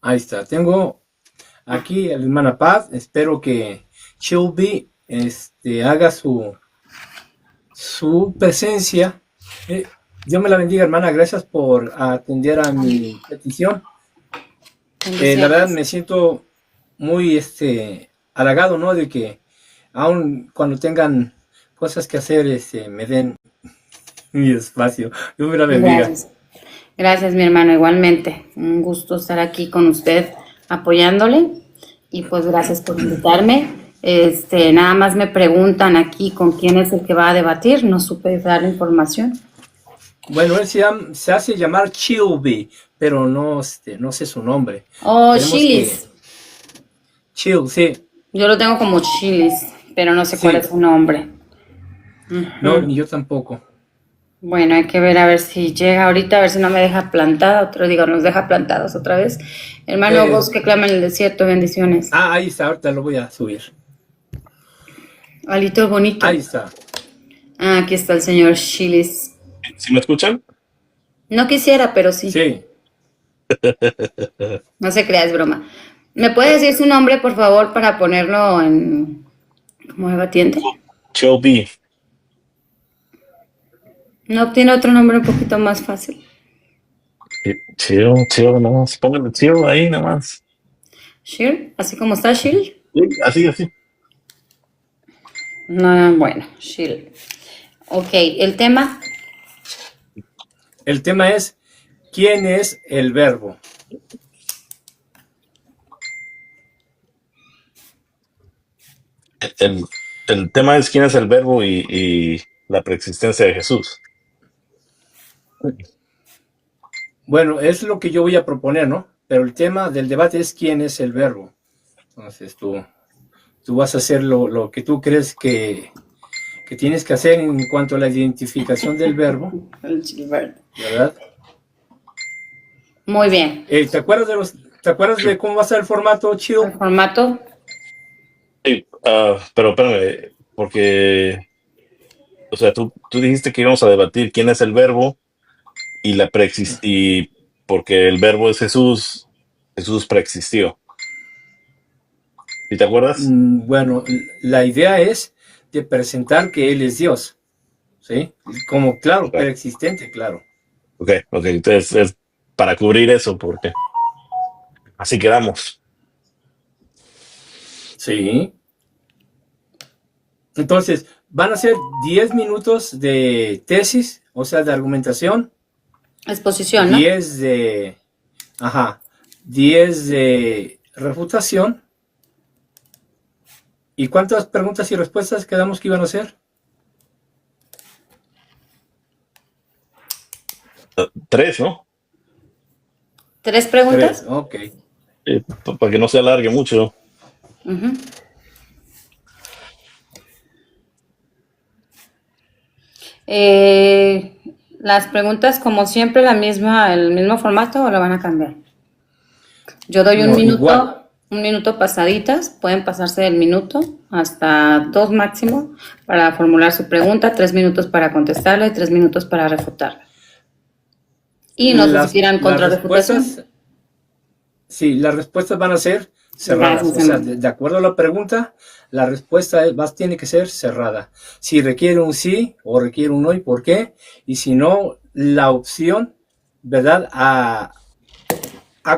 Ahí está. Tengo aquí a la hermana Paz. Espero que Shelby haga su presencia. Eh, Dios me la bendiga, hermana. Gracias por atender a mi petición. La verdad Bendiciones. me siento muy halagado, ¿no? De que aun cuando tengan cosas que hacer, me den mi espacio. Dios me la bendiga. Gracias. Gracias, mi hermano, igualmente. Un gusto estar aquí con usted apoyándole y pues gracias por invitarme. Nada más me preguntan aquí con quién es el que va a debatir, no supe dar la información. Bueno, se hace llamar Chilby, pero no, no sé su nombre. Oh, Tenemos que... Chilis. Chill, sí, Yo lo tengo como Chilis, pero no sé cuál es sí. su nombre. No, Ujú. ni yo tampoco. Bueno, hay que ver a ver si llega ahorita, a ver si no me deja plantada, otro digo, nos deja plantados otra vez. Hermano, Eh, vos que clama en el desierto, bendiciones. ahí está, ahorita lo voy a subir. Alito bonito. Ahí está. Ah, aquí está el señor Chilis. ¿Sí me escuchan? No quisiera, pero sí. Sí. No se crea, es broma. ¿Me puede decir su nombre, por favor, para ponerlo en como debatiente? Chill B. ¿No tiene otro nombre un poquito más fácil? Chill, nada más. Pónganle chill ahí, nada más. ¿Shir? ¿Así como está Shil? Sí, así. No, bueno, Shil. Ok, el tema. El tema es, ¿quién es el verbo? El, el tema es quién es el verbo y la preexistencia de Jesús. Bueno, es lo que yo voy a proponer, ¿no? Pero el tema del debate es quién es el verbo. Entonces tú vas a hacer lo que tú crees que tienes que hacer en cuanto a la identificación del verbo, El Gilbert. ¿verdad? Muy bien. ¿Te acuerdas de cómo va a ser el formato, El Chill? formato. Sí, pero espérame, porque, o sea, tú dijiste que íbamos a debatir quién es el verbo y y porque el verbo es Jesús, Jesús preexistió. ¿Sí te acuerdas? Bueno, la idea es de presentar que Él es Dios, ¿sí? Como, claro, Ok, preexistente, claro. ok, entonces es para cubrir eso, porque así quedamos. Sí. Entonces, van a ser 10 minutos de tesis, o sea, de argumentación, Exposición, ¿no? 10 de, ajá, 10 de refutación. ¿Y cuántas preguntas y respuestas quedamos que iban a hacer? Tres, ¿no? ¿Tres Tres, preguntas? ok. Para que no se alargue mucho. Ujú. Eh, las preguntas, como siempre, el mismo formato o lo van a cambiar. Yo doy No, igual. un minuto pasaditas, pueden pasarse del minuto hasta dos máximo para formular su pregunta, 3 minutos para contestarla y 3 minutos para refutarla. Y no sé si quieran Las contrarrefutación. respuestas, sí, las respuestas van a ser cerradas. Gracias, O sea, hermano. de acuerdo a la pregunta, la respuesta tiene que ser cerrada. Si requiere un sí o requiere un no y por qué. Y si no, la opción, ¿verdad? A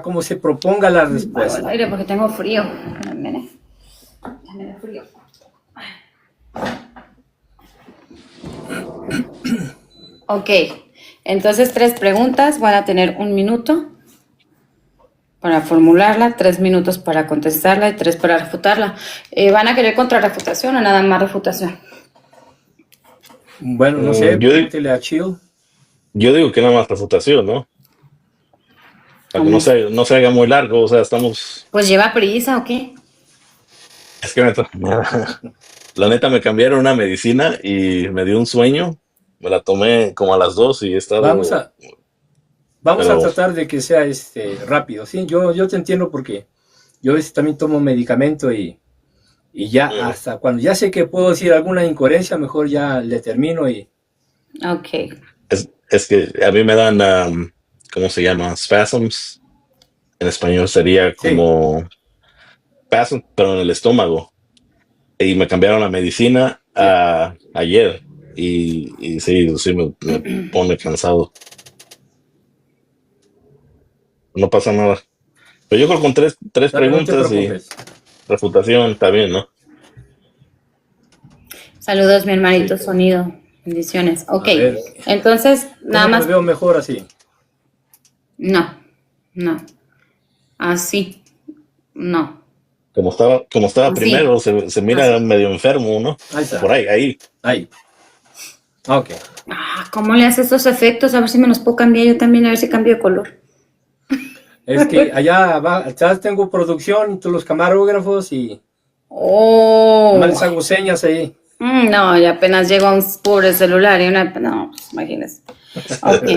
cómo se proponga la Bueno, el respuesta. aire porque tengo frío. Espérame, ¿eh? Ya me da frío. Ok, entonces 3 preguntas, van a tener 1 minuto para formularla, 3 minutos para contestarla y 3 para refutarla. ¿Van a querer contrarrefutación o nada más refutación? Bueno, no sé, Mm, yo, di- pregúntele a Chill. yo digo que nada más refutación, ¿no? Para que ¿Cómo? no se haga muy largo, o sea, estamos... Pues lleva prisa o qué. Es que la neta me cambiaron una medicina y me dio un sueño. Me la tomé como a las 2 y he Vamos estado... a, vamos a Pero... tratar de que sea rápido, ¿sí? Yo te entiendo porque yo a veces también tomo medicamento y ya mm, hasta cuando ya sé que puedo decir alguna incoherencia, mejor ya le termino y Ok. es que a mí me dan, ¿cómo se llama? Spasms. en español sería Sí, como paso, pero en el estómago. Y me cambiaron la medicina sí. ayer. Y sí, sí me pone cansado. No pasa nada. Pero yo creo que con tres No te preguntas y preocupes. refutación está bien, ¿no? Saludos, mi hermanito Sí. sonido. Bendiciones. Ok, A ver, entonces, nada ¿cómo me más. veo mejor así? No, no. Así, no. Como estaba Así, primero, se mira así. medio enfermo, ¿no? Ahí Por está. ahí. Ahí. Ok. ¿Cómo le hace estos efectos? A ver si me los puedo cambiar yo también, a ver si cambio de color. Es que allá atrás tengo producción y todos los camarógrafos y nomás Oh, les hago señas ahí. no, y apenas llego a un pobre celular y una. No, pues imagínese. Ok,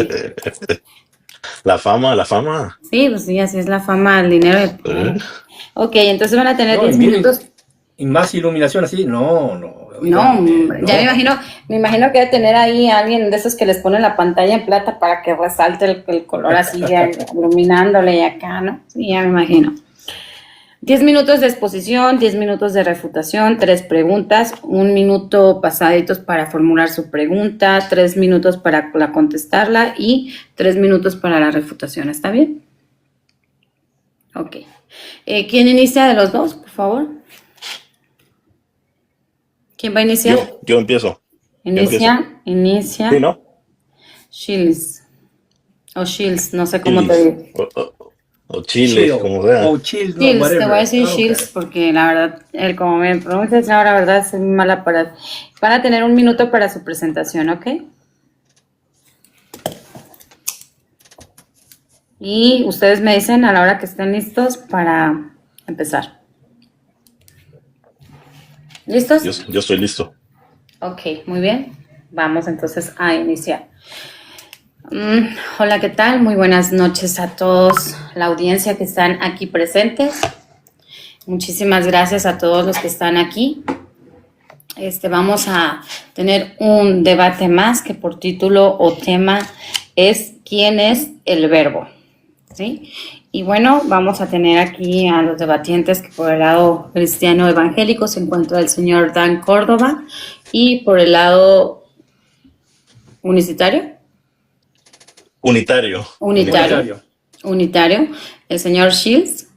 La fama. sí, pues sí, así es la fama, el dinero. ¿Eh? Ok, entonces van a tener No, y 10 miren, minutos. y más iluminación así. No, no, No, oígame, ya no. me imagino que debe tener ahí a alguien de esos que les pone la pantalla en plata para que resalte el color así, ya iluminándole y acá, ¿no? Sí, ya me imagino. 10 minutos de exposición, 10 minutos de refutación, 3 preguntas, 1 minuto pasaditos para formular su pregunta, 3 minutos para contestarla y 3 minutos para la refutación. ¿Está bien? Ok. ¿Quién inicia de los dos, por favor? ¿Quién va a iniciar? Yo empiezo. Yo empiezo. Sí, Inicia. ¿no? Shields. O Shields, no sé cómo te Chilis. digo. O Chile, Chill. como sea. O chill, no, Shields, te voy a whatever. decir Ok. Shields porque la verdad, como me pronuncias ahora, la verdad, soy muy mala para. Van a tener 1 minuto para su presentación, ¿ok? Y ustedes me dicen a la hora que estén listos para empezar. Yo, ¿Listos? yo estoy listo. Ok, muy bien. Vamos entonces a iniciar. Hola, ¿qué tal? Muy buenas noches a todos, la audiencia que están aquí presentes. Muchísimas gracias a todos los que están aquí. Vamos a tener un debate más que por título o tema es ¿quién es el verbo? ¿Sí? Y bueno, vamos a tener aquí a los debatientes que por el lado cristiano evangélico se encuentra el señor Dan Córdoba y por el lado unicitario, Unitario. Unitario. unitario, unitario, el señor Shields.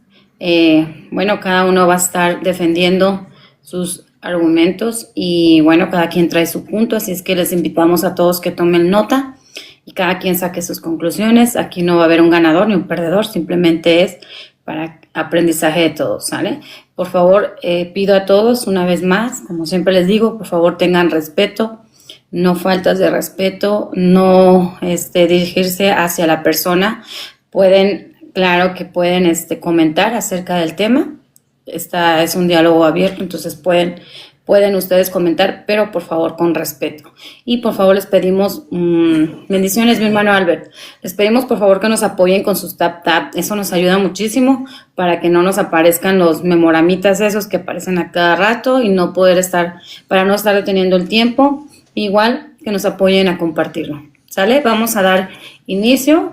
Bueno, cada uno va a estar defendiendo sus argumentos y bueno, cada quien trae su punto, así es que les invitamos a todos que tomen nota y cada quien saque sus conclusiones. Aquí no va a haber un ganador ni un perdedor, simplemente es para aprendizaje de todos, ¿sale? Por favor, pido a todos una vez más, como siempre les digo, por favor tengan respeto, no faltas de respeto, no dirigirse hacia la persona. Pueden, claro que pueden comentar acerca del tema. Esta es un diálogo abierto, entonces pueden ustedes comentar, pero por favor con respeto. Y por favor les pedimos, bendiciones mi hermano Albert, les pedimos por favor que nos apoyen con sus tap, eso nos ayuda muchísimo para que no nos aparezcan los memoramitas esos que aparecen a cada rato y para no estar deteniendo el tiempo. Igual que nos apoyen a compartirlo. ¿Sale? Vamos a dar inicio.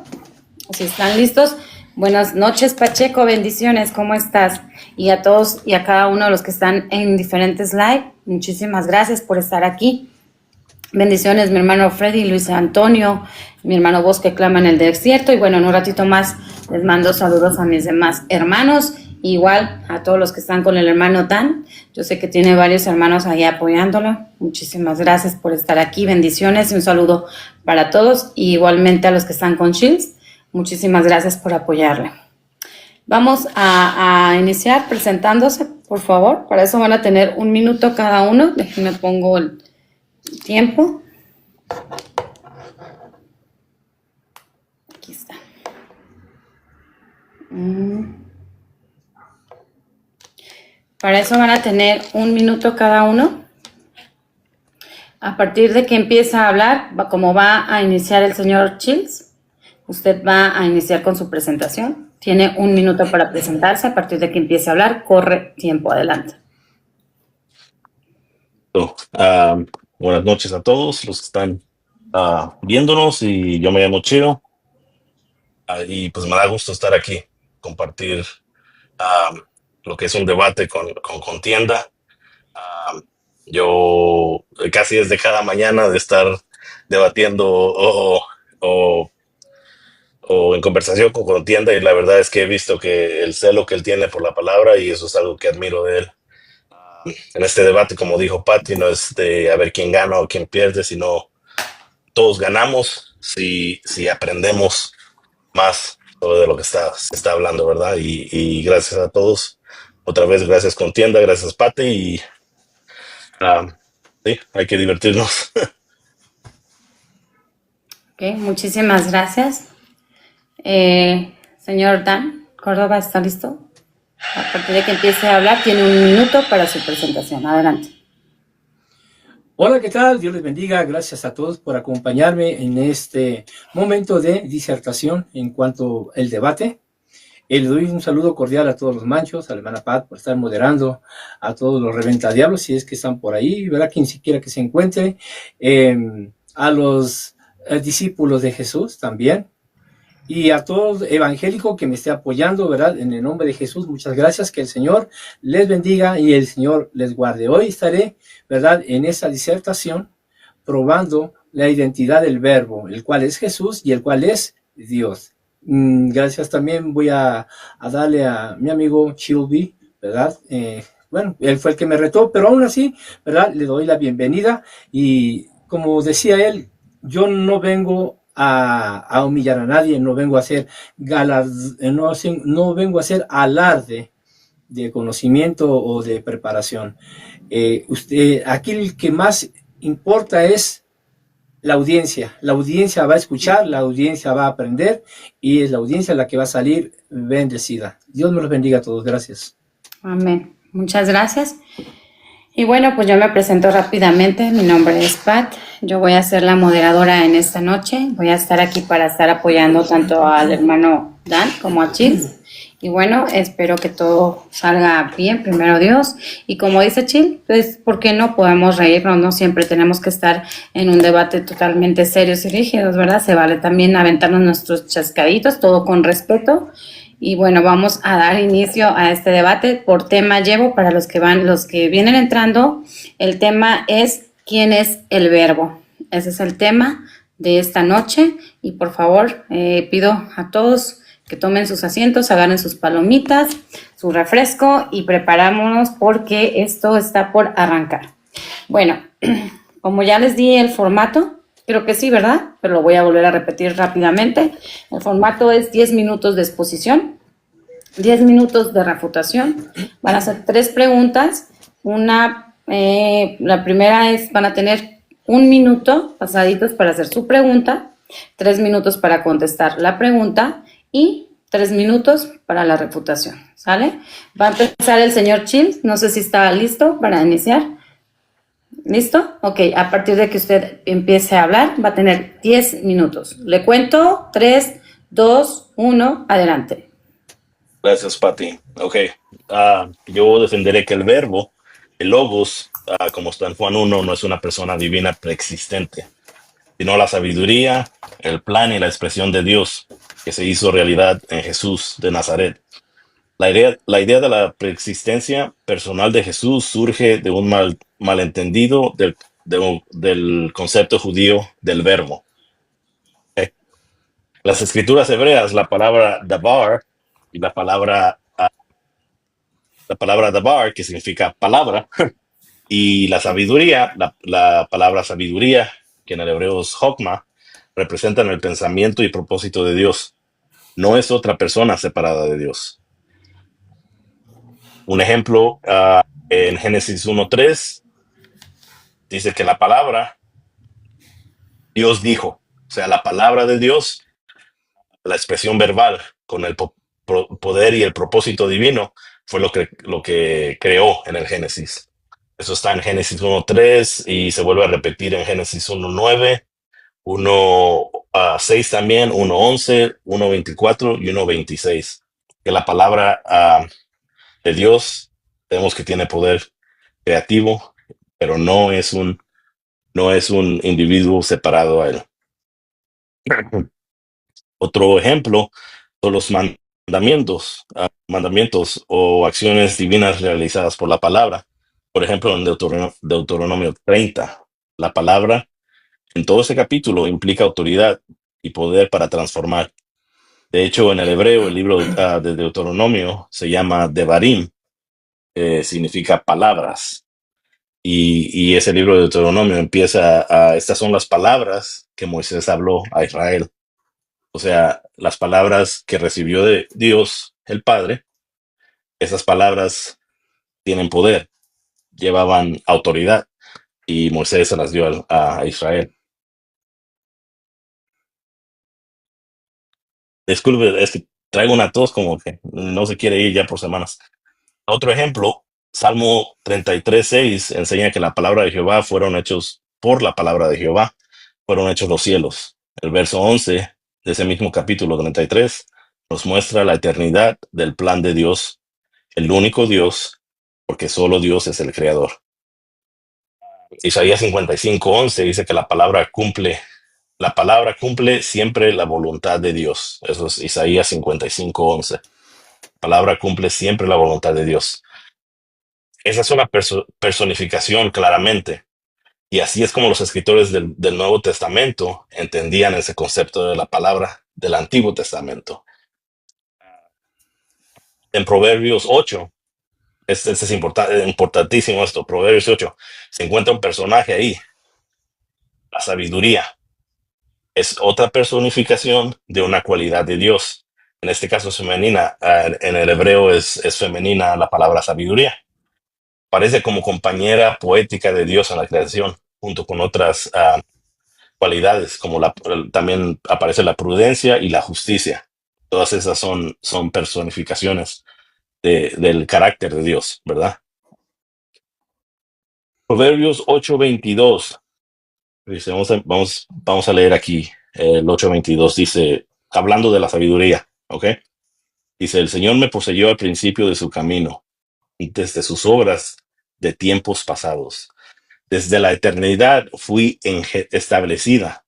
Si están listos. Buenas noches, Pacheco. Bendiciones. ¿Cómo estás? Y a todos y a cada uno de los que están en diferentes live. Muchísimas gracias por estar aquí. Bendiciones, mi hermano Freddy, Luis Antonio, mi hermano Bosque clama en el desierto. Y bueno, en un ratito más les mando saludos a mis demás hermanos. Igual a todos los que están con el hermano Dan. Yo sé que tiene varios hermanos ahí apoyándolo. Muchísimas gracias por estar aquí. Bendiciones y un saludo para todos. Y igualmente a los que están con Shields. Muchísimas gracias por apoyarle. Vamos a iniciar presentándose, por favor. Para eso van a tener 1 minuto cada uno. Déjenme pongo el tiempo. Aquí está. Para eso van a tener 1 minuto cada uno. A partir de que empieza a hablar, como va a iniciar el señor Chills, usted va a iniciar con su presentación. Tiene 1 minuto para presentarse. A partir de que empiece a hablar, corre tiempo adelante. Buenas noches a todos los que están viéndonos y yo me llamo Chiro y pues me da gusto estar aquí. compartir ah, lo que es un debate con contienda. Ah, yo casi desde cada mañana de estar debatiendo o, o en conversación con contienda, y la verdad es que he visto que el celo que él tiene por la palabra, y eso es algo que admiro de él. En este debate, como dijo Patty, no es de a ver quién gana o quién pierde, sino todos ganamos si aprendemos más sobre lo que se está hablando, ¿verdad? Y gracias a todos. Otra vez, gracias Contienda, gracias Patty, y ah, sí, hay que divertirnos. Ok, muchísimas gracias. Señor Dan Córdoba, ¿está listo? A partir de que empiece a hablar, tiene 1 minuto para su presentación. Adelante. Hola, ¿qué tal? Dios les bendiga. Gracias a todos por acompañarme en este momento de disertación en cuanto al debate. Le doy un saludo cordial a todos los manchos, a la hermana Pat por estar moderando, a todos los reventadiablos, si es que están por ahí, ¿verdad? Quien siquiera que se encuentre, a los discípulos de Jesús también, y a todo evangélico que me esté apoyando, ¿verdad? En el nombre de Jesús, muchas gracias, que el Señor les bendiga y el Señor les guarde. Hoy estaré, ¿verdad? En esa disertación probando la identidad del Verbo, el cual es Jesús y el cual es Dios. Gracias también voy a darle a mi amigo Chilby, ¿verdad? Bueno, él fue el que me retó, pero aún así, ¿verdad? Le doy la bienvenida y como decía él, yo no vengo a humillar a nadie, no vengo a hacer no vengo a hacer alarde de conocimiento o de preparación. Aquí el que más importa es la audiencia va a escuchar, la audiencia va a aprender y es la audiencia la que va a salir bendecida. Dios me los bendiga a todos, gracias. Amén. Muchas gracias. Y bueno, pues yo me presento rápidamente. Mi nombre es Pat. Yo voy a ser la moderadora en esta noche. Voy a estar aquí para estar apoyando tanto al hermano Dan como a Chil. Y bueno, espero que todo salga bien, primero Dios. Y como dice Chil, pues, ¿por qué no podemos reírnos? No siempre tenemos que estar en un debate totalmente serios y rígidos, ¿verdad? Se vale también aventarnos nuestros chascaditos, todo con respeto. Y bueno, vamos a dar inicio a este debate. Por tema llevo, para los que vienen entrando, el tema es ¿quién es el Verbo? Ese es el tema de esta noche. Y por favor, pido a todos que tomen sus asientos, agarren sus palomitas, su refresco y preparámonos porque esto está por arrancar. Bueno, como ya les di el formato, creo que sí, ¿verdad? Pero lo voy a volver a repetir rápidamente. El formato es 10 minutos de exposición, 10 minutos de refutación. Van a ser 3 preguntas. La primera es, van a tener 1 minuto pasaditos para hacer su pregunta, 3 minutos para contestar la pregunta y 3 minutos para la refutación, ¿sale? Va a empezar el señor Chil, no sé si está listo para iniciar. ¿Listo? Ok, a partir de que usted empiece a hablar, va a tener 10 minutos. Le cuento, 3, 2, 1, adelante. Gracias, Patty. Ok, yo defenderé que el verbo, el logos, como está en Juan 1, no es una persona divina preexistente, sino la sabiduría, el plan y la expresión de Dios que se hizo realidad en Jesús de Nazaret. La idea de la preexistencia personal de Jesús surge de un malentendido del concepto judío del verbo. Las escrituras hebreas, la palabra dabar y la palabra dabar, que significa palabra, y la sabiduría, la palabra sabiduría, que en el hebreo es hokmah, representan el pensamiento y propósito de Dios. No es otra persona separada de Dios. Un ejemplo, en Génesis 1:3, dice que la palabra, Dios dijo, o sea, la palabra de Dios, la expresión verbal con el poder y el propósito divino, fue lo que creó en el Génesis. Eso está en Génesis 1:3 y se vuelve a repetir en Génesis 1:9, 1:6 también, 1:11, 1:24 y 1:26. Que la palabra de Dios, vemos que tiene poder creativo, pero no es un individuo separado a él. Otro ejemplo son los mandamientos mandamientos o acciones divinas realizadas por la palabra. Por ejemplo, en Deuteronomio 30, la palabra en todo ese capítulo implica autoridad y poder para transformar. De hecho, en el hebreo, el libro de Deuteronomio se llama Devarim, significa palabras. Y ese libro de Deuteronomio estas son las palabras que Moisés habló a Israel. O sea, las palabras que recibió de Dios, el Padre, esas palabras tienen poder, llevaban autoridad y Moisés se las dio a Israel. Disculpe, es que traigo una tos como que no se quiere ir ya por semanas. Otro ejemplo, Salmo 33:6 enseña que la palabra de Jehová fueron hechos por la palabra de Jehová, fueron hechos los cielos. El verso 11 de ese mismo capítulo 33 nos muestra la eternidad del plan de Dios, el único Dios, porque solo Dios es el creador. Isaías 55:11 dice que la palabra cumple siempre la voluntad de Dios. Eso es Isaías 55:11. La palabra cumple siempre la voluntad de Dios. Esa es una personificación claramente. Y así es como los escritores del Nuevo Testamento entendían ese concepto de la palabra del Antiguo Testamento. En Proverbios 8, es importantísimo esto, Proverbios 8, se encuentra un personaje ahí, la sabiduría. Es otra personificación de una cualidad de Dios. En este caso es femenina, en el hebreo es femenina la palabra sabiduría. Parece como compañera poética de Dios en la creación, junto con otras cualidades, como también aparece la prudencia y la justicia. Todas esas son personificaciones del carácter de Dios, ¿verdad? Proverbios 8:22. Dice, vamos a leer aquí el 8:22. Dice, hablando de la sabiduría, ¿ok? Dice, el Señor me poseyó al principio de su camino, y desde sus obras de tiempos pasados. Desde la eternidad fui establecida,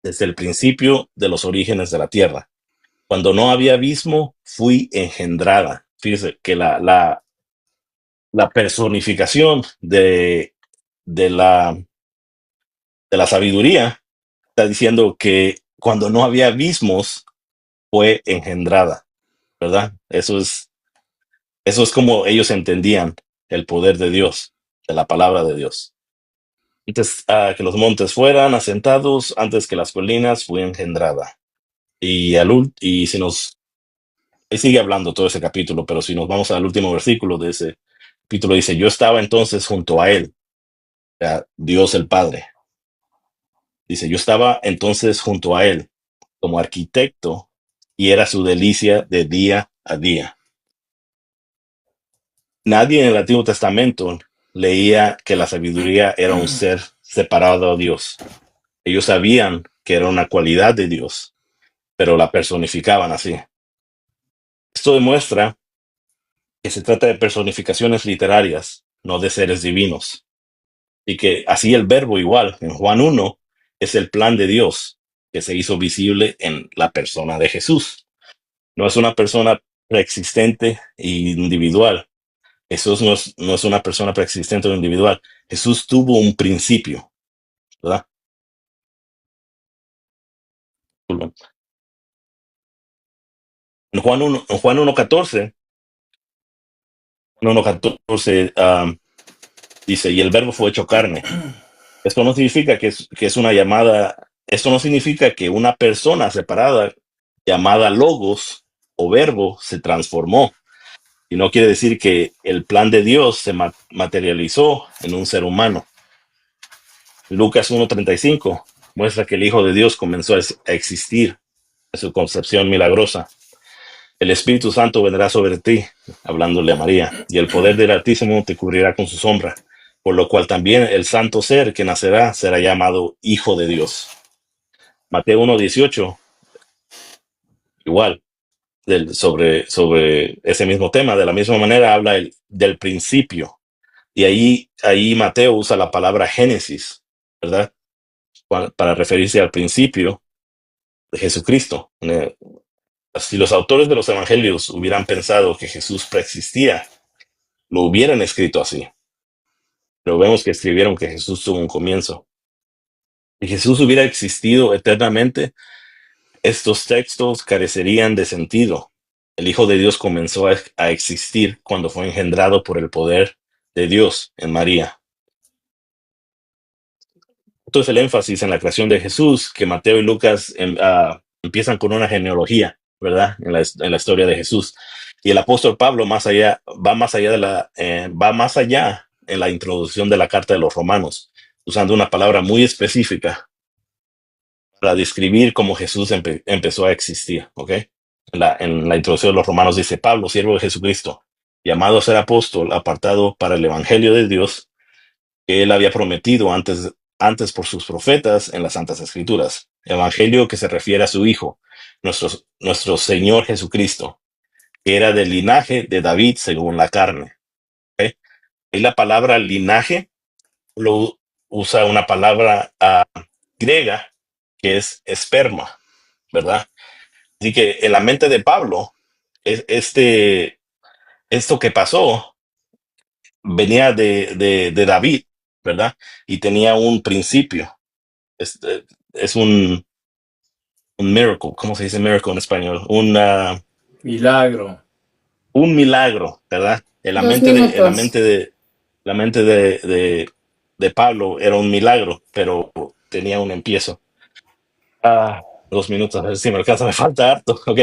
desde el principio de los orígenes de la tierra. Cuando no había abismo, fui engendrada. Fíjese que la personificación de la, de la sabiduría está diciendo que cuando no había abismos, fue engendrada, ¿verdad? Eso es como ellos entendían el poder de Dios, de la palabra de Dios. Antes que los montes fueran asentados, antes que las colinas, fue engendrada. Y si nos ahí sigue hablando todo ese capítulo, pero si nos vamos al último versículo de ese capítulo, dice, yo estaba entonces junto a él, o sea, Dios el Padre. Dice, yo estaba entonces junto a él como arquitecto y era su delicia de día a día. Nadie en el Antiguo Testamento leía que la sabiduría era un ser separado a Dios. Ellos sabían que era una cualidad de Dios, pero la personificaban así. Esto demuestra que se trata de personificaciones literarias, no de seres divinos. Y que así el verbo igual, en Juan 1, es el plan de Dios que se hizo visible en la persona de Jesús. No es una persona preexistente e individual. Jesús no es una persona preexistente o individual. Jesús tuvo un principio, ¿verdad? En Juan 1:14, dice, y el verbo fue hecho carne. Esto no significa que es una llamada, esto no significa que una persona separada llamada logos o verbo se transformó. Y no quiere decir que el plan de Dios se materializó en un ser humano. Lucas 1:35 muestra que el Hijo de Dios comenzó a existir en su concepción milagrosa. El Espíritu Santo vendrá sobre ti, hablándole a María, y el poder del Altísimo te cubrirá con su sombra, por lo cual también el santo ser que nacerá será llamado Hijo de Dios. Mateo 1:18, igual, sobre ese mismo tema, de la misma manera habla del principio. Y ahí Mateo usa la palabra Génesis, ¿verdad? Para referirse al principio de Jesucristo. Si los autores de los evangelios hubieran pensado que Jesús preexistía, lo hubieran escrito así. Pero vemos que escribieron que Jesús tuvo un comienzo. Si Jesús hubiera existido eternamente, estos textos carecerían de sentido. El Hijo de Dios comenzó a existir cuando fue engendrado por el poder de Dios en María. Entonces el énfasis en la creación de Jesús, que Mateo y Lucas empiezan con una genealogía, ¿verdad? En la historia de Jesús. Y el apóstol Pablo va más allá en la introducción de la carta de los Romanos, usando una palabra muy específica para describir cómo Jesús empezó a existir, ¿ok? En la introducción de los Romanos dice: Pablo, siervo de Jesucristo, llamado a ser apóstol, apartado para el evangelio de Dios, que él había prometido antes por sus profetas en las Santas Escrituras. Evangelio que se refiere a su Hijo, nuestro Señor Jesucristo, que era del linaje de David según la carne. ¿Ok? Y la palabra linaje lo usa una palabra griega que es esperma, ¿verdad? Así que en la mente de Pablo, esto que pasó venía de David, ¿verdad? Y tenía un principio. Es un miracle. ¿Cómo se dice miracle en español? Milagro. Un milagro, ¿verdad? Dos minutos. La mente de Pablo era un milagro, pero tenía un empiezo. 2 minutos, a ver si me alcanza, me falta harto. Ok,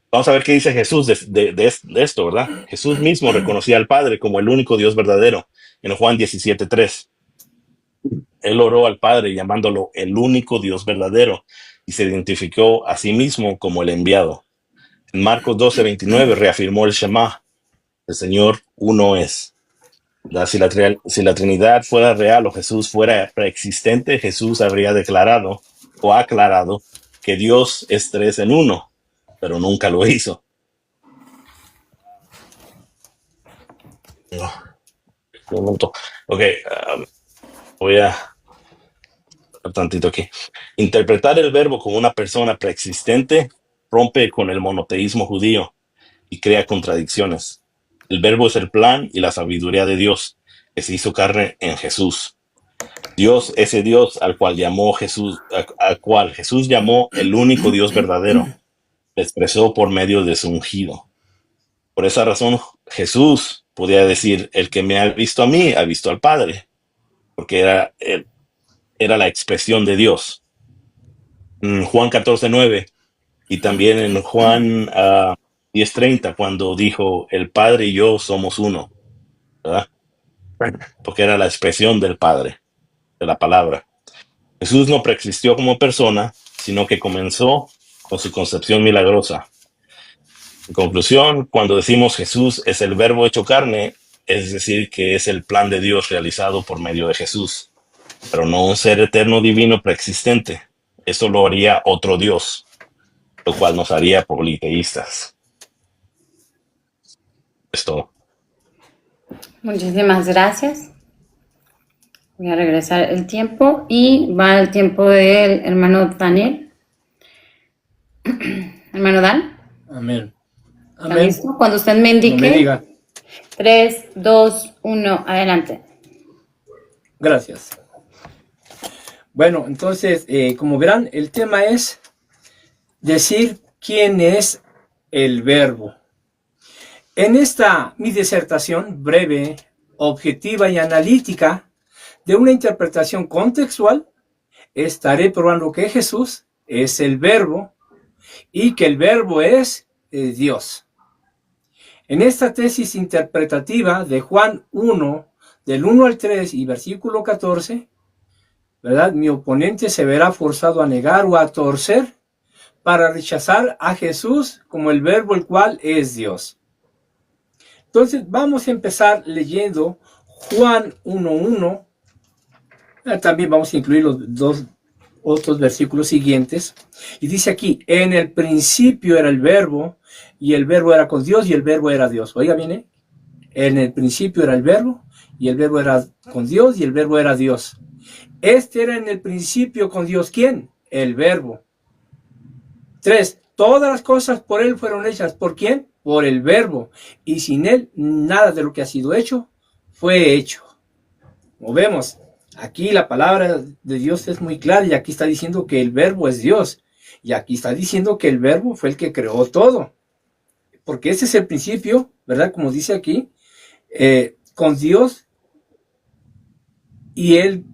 vamos a ver qué dice Jesús de esto, ¿verdad? Jesús mismo reconocía al Padre como el único Dios verdadero en Juan 17:3. Él oró al Padre llamándolo el único Dios verdadero y se identificó a sí mismo como el enviado. En Marcos 12:29 reafirmó el Shema: el Señor uno es. Si la Trinidad fuera real o Jesús fuera preexistente, Jesús habría declarado o aclarado que Dios es tres en uno, pero nunca lo hizo. No, un momento. Ok, voy a tantito aquí. Interpretar el verbo como una persona preexistente rompe con el monoteísmo judío y crea contradicciones. El verbo es el plan y la sabiduría de Dios, que se hizo carne en Jesús. Dios, ese Dios al cual Jesús llamó el único Dios verdadero, se expresó por medio de su ungido. Por esa razón, Jesús podía decir: el que me ha visto a mí, ha visto al Padre, porque era la expresión de Dios. En Juan 14:9 y también en Juan 10:30, cuando dijo: el Padre y yo somos uno, ¿verdad? Porque era la expresión del Padre, de la palabra. Jesús no preexistió como persona, sino que comenzó con su concepción milagrosa. En conclusión, cuando decimos Jesús es el verbo hecho carne, es decir, que es el plan de Dios realizado por medio de Jesús, pero no un ser eterno divino preexistente. Eso lo haría otro Dios, lo cual nos haría politeístas. Es todo. Muchísimas gracias. Voy a regresar el tiempo y va el tiempo del hermano Daniel. Hermano Dan, Amén. ¿está Amén. listo? Cuando usted me indique. No me diga. 3, 2, 1, adelante. Gracias. Bueno, entonces, como verán, el tema es decir quién es el verbo. En esta mi disertación breve, objetiva y analítica de una interpretación contextual, estaré probando que Jesús es el verbo y que el verbo es Dios. En esta tesis interpretativa de Juan 1, del 1 al 3 y versículo 14, ¿verdad? Mi oponente se verá forzado a negar o a torcer para rechazar a Jesús como el verbo el cual es Dios. Entonces vamos a empezar leyendo Juan 1:1. También vamos a incluir los dos otros versículos siguientes. Y dice aquí: en el principio era el verbo, y el verbo era con Dios, y el verbo era Dios. Oiga bien, en el principio era el verbo, y el verbo era con Dios, y el verbo era Dios. Este era en el principio con Dios. ¿Quién? El verbo. 3. Todas las cosas por él fueron hechas. ¿Por quién? Por el Verbo. Y sin él, nada de lo que ha sido hecho fue hecho. Como vemos, aquí la palabra de Dios es muy clara y aquí está diciendo que el Verbo es Dios. Y aquí está diciendo que el Verbo fue el que creó todo. Porque ese es el principio, ¿verdad? Como dice aquí, con Dios y él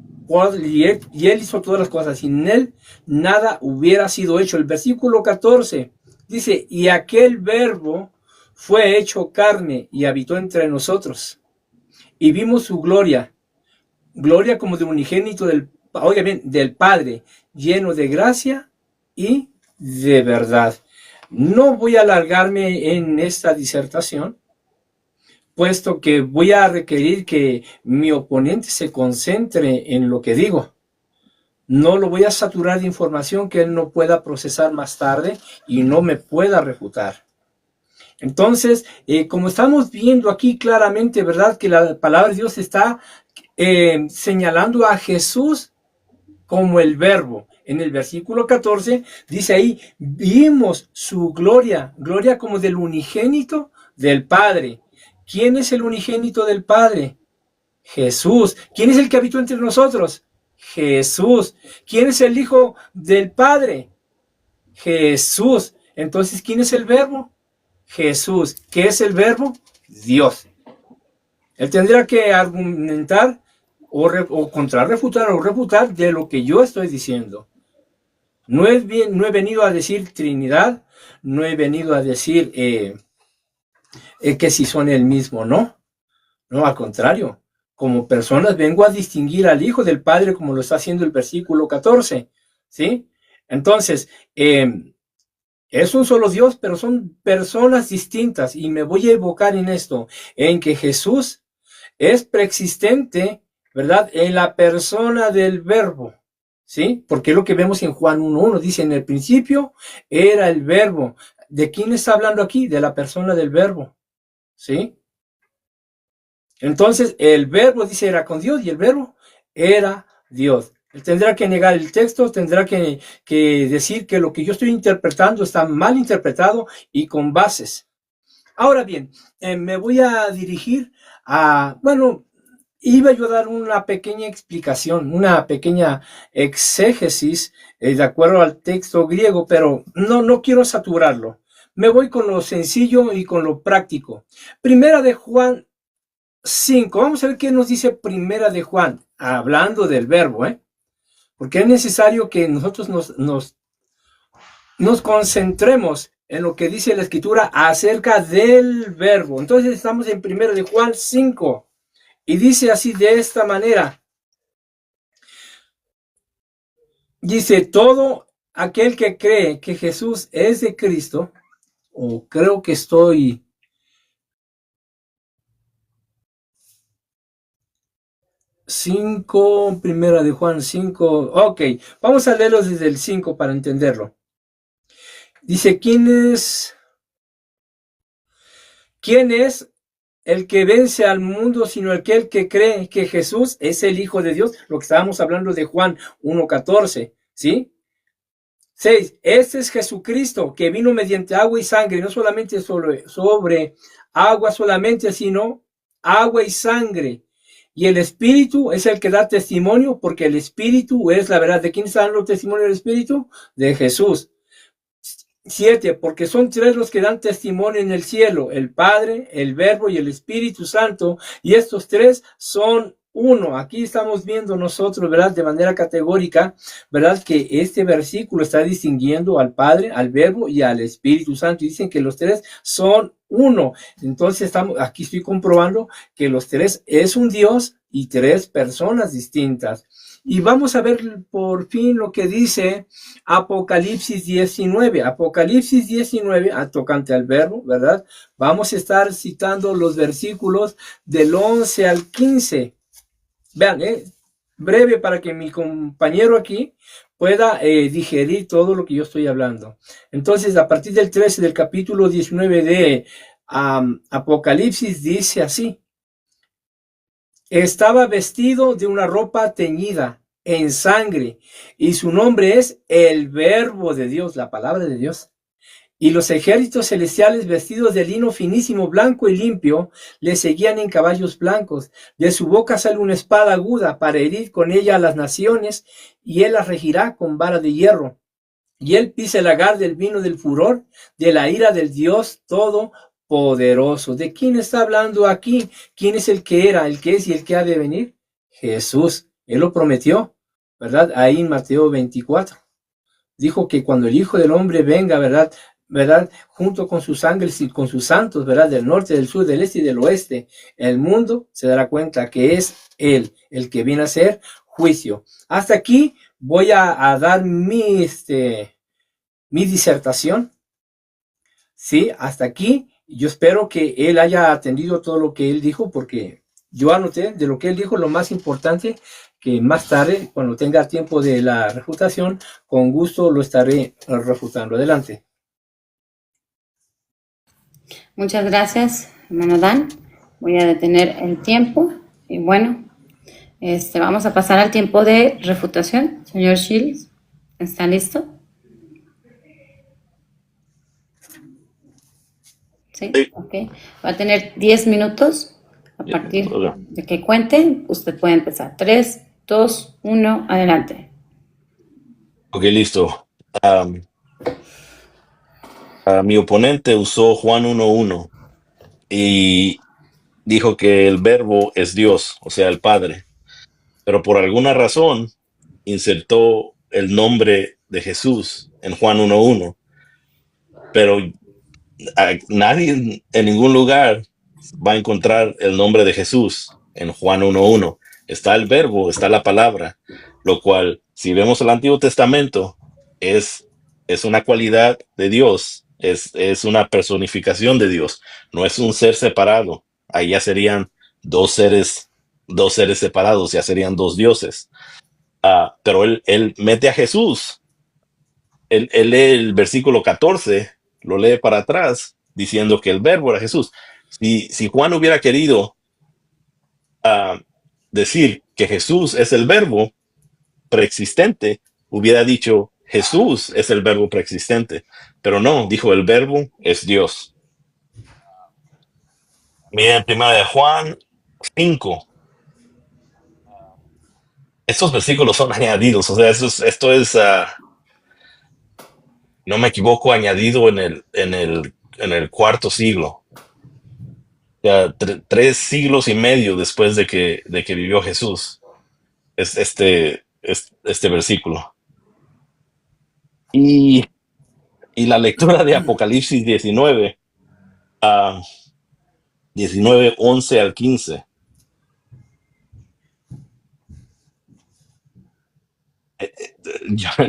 hizo todas las cosas. Sin él nada hubiera sido hecho. El versículo 14 dice, y aquel Verbo fue hecho carne y habitó entre nosotros. Y vimos su gloria, gloria como de unigénito del Padre, lleno de gracia y de verdad. No voy a alargarme en esta disertación, puesto que voy a requerir que mi oponente se concentre en lo que digo. No lo voy a saturar de información que él no pueda procesar más tarde y no me pueda refutar. Entonces, como estamos viendo aquí claramente, ¿verdad? Que la palabra de Dios está señalando a Jesús como el Verbo. En el versículo 14 dice ahí, vimos su gloria, gloria como del unigénito del Padre. ¿Quién es el unigénito del Padre? Jesús. ¿Quién es el que habitó entre nosotros? Jesús. ¿Quién es el Hijo del Padre? Jesús. Entonces, ¿quién es el Verbo? Jesús. ¿Qué es el Verbo? Dios. Él tendrá que argumentar o contrarrefutar o refutar de lo que yo estoy diciendo. No he venido a decir Trinidad, no he venido a decir que si son el mismo, no. No, al contrario. Como personas vengo a distinguir al Hijo del Padre como lo está haciendo el versículo 14, ¿sí? Entonces, es un solo Dios, pero son personas distintas y me voy a evocar en esto, en que Jesús es preexistente, ¿verdad? En la persona del Verbo, ¿sí? Porque es lo que vemos en Juan 1.1, dice, en el principio era el Verbo. ¿De quién está hablando aquí? De la persona del Verbo, ¿sí? Entonces, el Verbo, dice, era con Dios y el Verbo era Dios. Él tendrá que negar el texto, tendrá que decir que lo que yo estoy interpretando está mal interpretado y con bases. Ahora bien, me voy a dirigir a, bueno, iba yo a dar una pequeña explicación, una pequeña exégesis de acuerdo al texto griego, pero no quiero saturarlo. Me voy con lo sencillo y con lo práctico. Primera de Juan 5. Vamos a ver qué nos dice Primera de Juan, hablando del Verbo, porque es necesario que nosotros nos concentremos en lo que dice la Escritura acerca del Verbo. Entonces estamos en Primera de Juan 5 y dice así de esta manera. Dice, todo aquel que cree que Jesús es de Cristo, o creo que estoy... Primera de Juan 5, ok, vamos a leerlo desde el 5 para entenderlo. Dice, ¿quién es el que vence al mundo sino aquel que cree que Jesús es el Hijo de Dios? Lo que estábamos hablando de Juan 1.14, ¿sí? 6, este es Jesucristo que vino mediante agua y sangre, no solamente sobre agua solamente, sino agua y sangre. Y el Espíritu es el que da testimonio, porque el Espíritu es la verdad. ¿De quién está dando testimonio del Espíritu? De Jesús. 7, porque son 3 los que dan testimonio en el cielo, el Padre, el Verbo y el Espíritu Santo, y estos 3 son uno. Aquí estamos viendo nosotros, ¿verdad? De manera categórica, ¿verdad? Que este versículo está distinguiendo al Padre, al Verbo y al Espíritu Santo. Y dicen que los 3 son uno. Entonces aquí estoy comprobando que los 3 es un Dios y 3 personas distintas. Y vamos a ver por fin lo que dice Apocalipsis 19. Apocalipsis 19, tocante al Verbo, ¿verdad? Vamos a estar citando los versículos del 11 al 15. Vean, breve para que mi compañero aquí pueda digerir todo lo que yo estoy hablando. Entonces, a partir del 13 del capítulo 19 de Apocalipsis dice así. Estaba vestido de una ropa teñida en sangre y su nombre es el Verbo de Dios, la palabra de Dios. Y los ejércitos celestiales vestidos de lino finísimo, blanco y limpio, le seguían en caballos blancos. De su boca sale una espada aguda para herir con ella a las naciones, y él las regirá con vara de hierro. Y él pisa el lagar del vino del furor, de la ira del Dios Todopoderoso. ¿De quién está hablando aquí? ¿Quién es el que era, el que es y el que ha de venir? Jesús. Él lo prometió, ¿verdad? Ahí en Mateo 24. Dijo que cuando el Hijo del Hombre venga, ¿verdad? Junto con sus ángeles y con sus santos, ¿verdad? Del norte, del sur, del este y del oeste, el mundo se dará cuenta que es Él el que viene a hacer juicio. Hasta aquí voy a dar mi disertación. Sí, hasta aquí. Yo espero que él haya atendido todo lo que él dijo, porque yo anoté de lo que él dijo lo más importante, que más tarde, cuando tenga tiempo de la refutación, con gusto lo estaré refutando. Adelante. Muchas gracias, hermano Dan. Voy a detener el tiempo y bueno, vamos a pasar al tiempo de refutación. Señor Shields, ¿está listo? Sí, Sí. ok. Va a tener 10 minutos. A partir de que cuente, usted puede empezar. 3, 2, 1, adelante. Ok, listo. Mi oponente usó Juan 1:1 y dijo que el verbo es Dios, o sea, el Padre, pero por alguna razón insertó el nombre de Jesús en Juan 1:1, pero nadie en ningún lugar va a encontrar el nombre de Jesús en Juan 1:1. Está el verbo, está la palabra, lo cual, si vemos el Antiguo Testamento, es una cualidad de Dios, es una personificación de Dios, no es un ser separado. Ahí ya serían dos seres separados, ya serían dos dioses. Pero él mete a Jesús. Él lee el versículo 14, lo lee para atrás, diciendo que el verbo era Jesús. Si Juan hubiera querido decir que Jesús es el verbo preexistente, hubiera dicho Jesús es el verbo preexistente, pero no, dijo el verbo es Dios. Miren, primera de Juan 5. Estos versículos son añadidos, o sea, esto es, no me equivoco, añadido en el cuarto siglo. Ya 3 siglos y medio después de que vivió Jesús, es este versículo. Y la lectura de Apocalipsis 19, 11 al 15.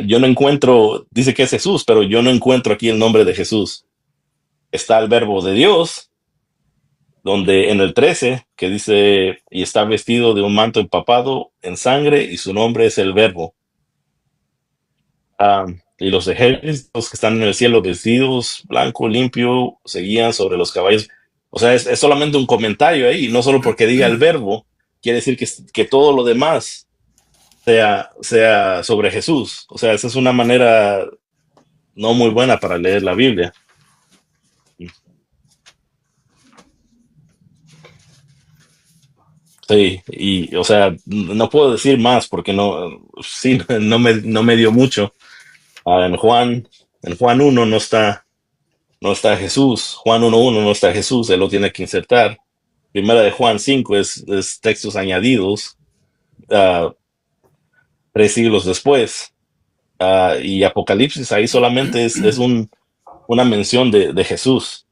Yo no encuentro, dice que es Jesús, pero yo no encuentro aquí el nombre de Jesús. Está el verbo de Dios, donde en el 13, que dice, y está vestido de un manto empapado en sangre, y su nombre es el verbo. Y los ejércitos que están en el cielo vestidos blanco, limpio, seguían sobre los caballos. O sea, es solamente un comentario ahí, no solo porque diga el verbo, quiere decir que todo lo demás sea sobre Jesús. O sea, esa es una manera no muy buena para leer la Biblia. Sí, y o sea, no puedo decir más porque sí, no me dio mucho. En Juan 1 no está Jesús. Juan 1:1 no está Jesús, él lo tiene que insertar. Primera de Juan 5 es textos añadidos 3 siglos después. Y Apocalipsis ahí solamente es una mención de Jesús.